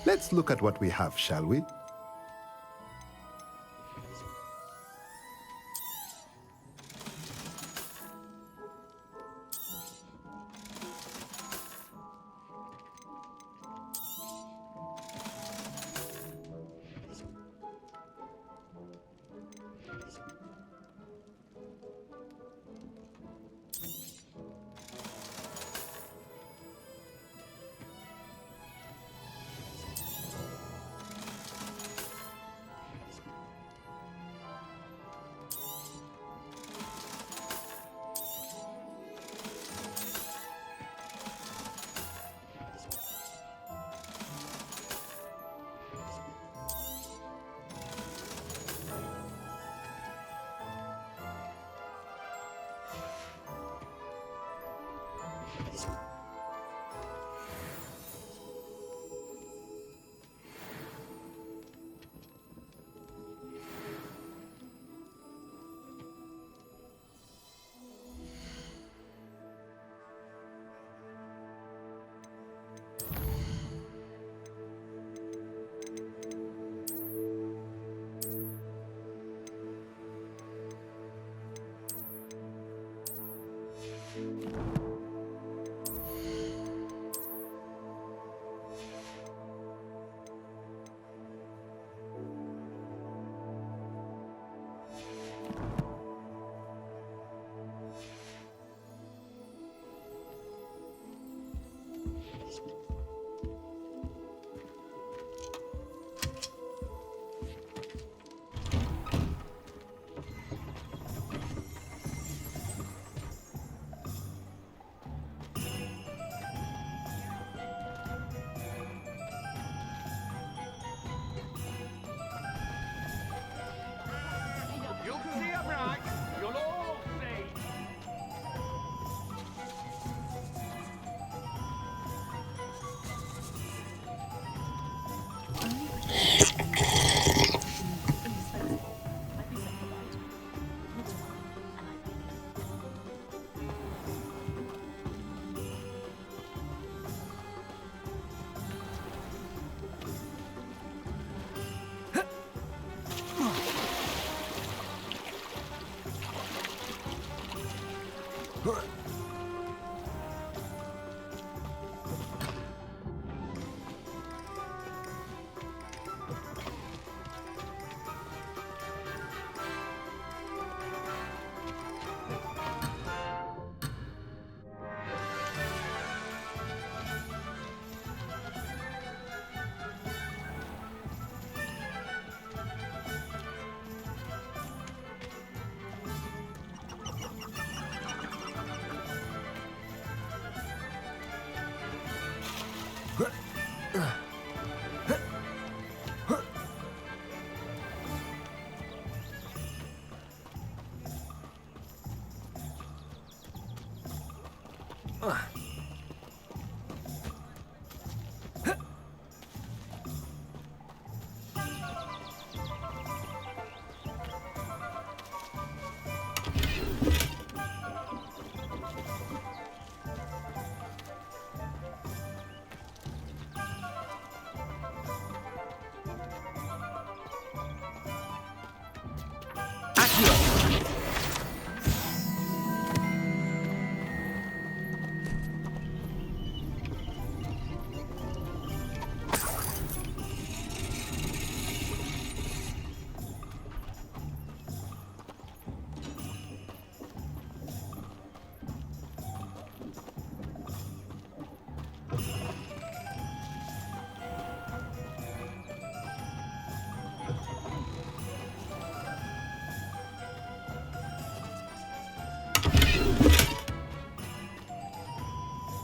Let's look at what we have, shall we?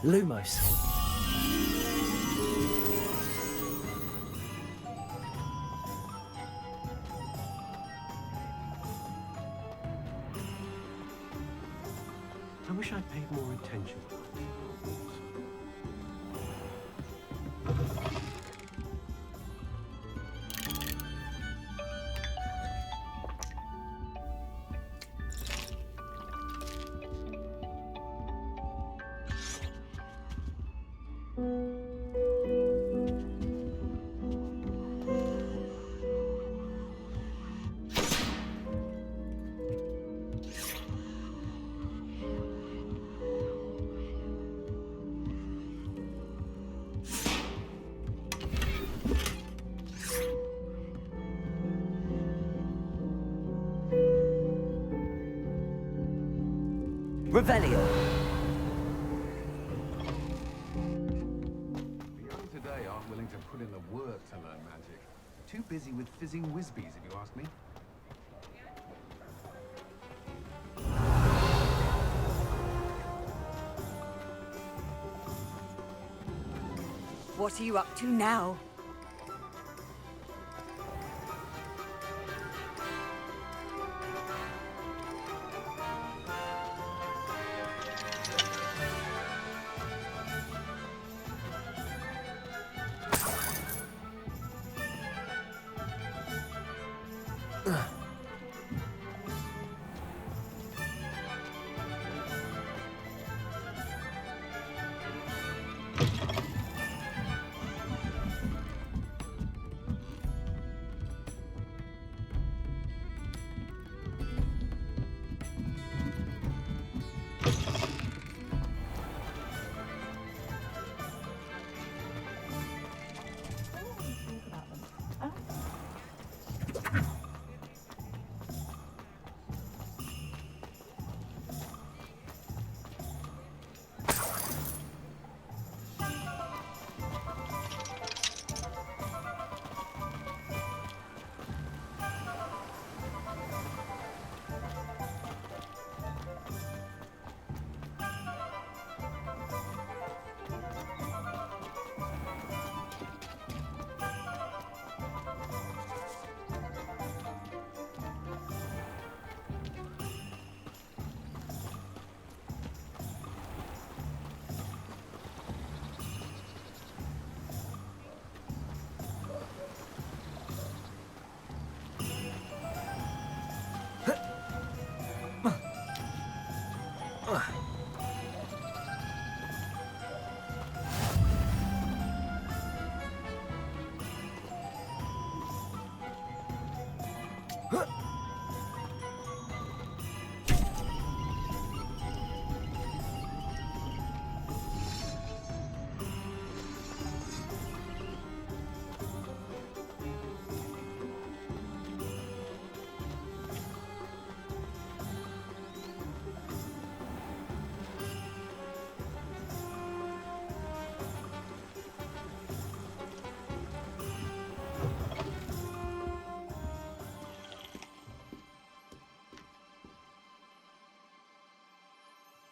Lumos. I wish I'd paid more attention. Revelio. The young today aren't willing to put in the work to learn magic. Too busy with fizzing whizbees, if you ask me. What are you up to now?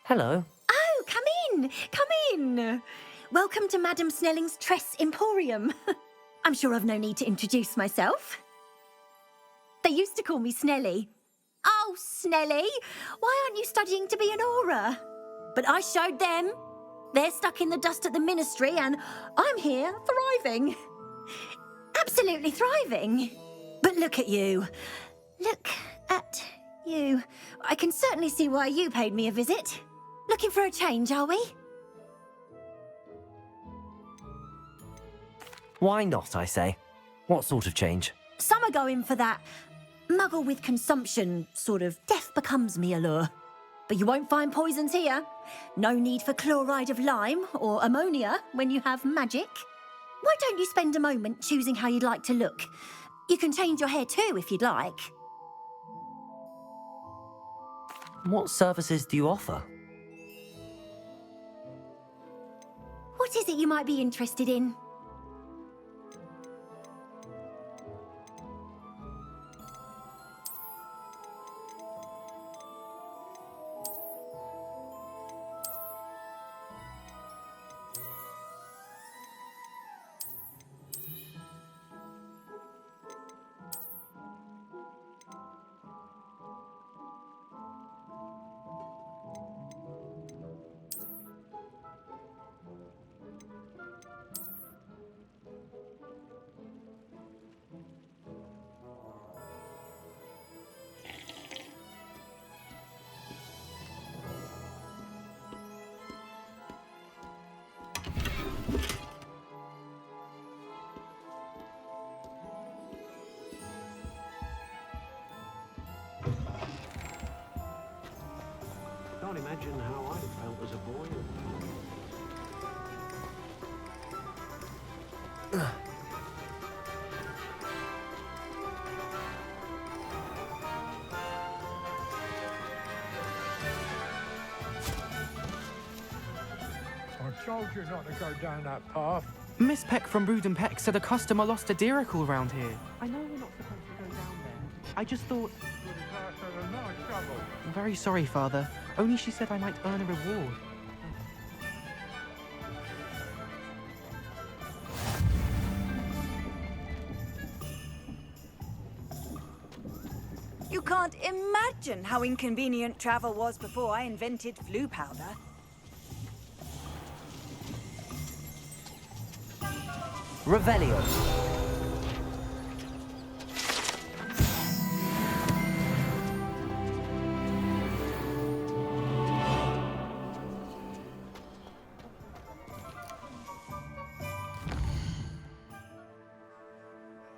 Hello. Oh, come in, come in. Welcome to Madame Snelling's Tress Emporium. I'm sure I've no need to introduce myself. They used to call me Snelly. Oh, Snelly, why aren't you studying to be an aura? But I showed them. They're stuck in the dust at the ministry and I'm here thriving. Absolutely thriving. But look at you. Look at you. I can certainly see why you paid me a visit. Looking for a change, are we? Why not, I say? What sort of change? Some are going for that Muggle with consumption, sort of death becomes me allure. But you won't find poisons here. No need for chloride of lime or ammonia when you have magic. Why don't you spend a moment choosing how you'd like to look? You can change your hair too if you'd like. What services do you offer? What is it you might be interested in? Can't imagine how I felt as a boy. I told you not to go down that path. Miss Peck from Brood and Peck said a customer lost a deeracle round here. I know we're not supposed to go down there. I just thought... I'm very sorry, Father. Only she said I might earn a reward. You can't imagine how inconvenient travel was before I invented flu powder. Revelio.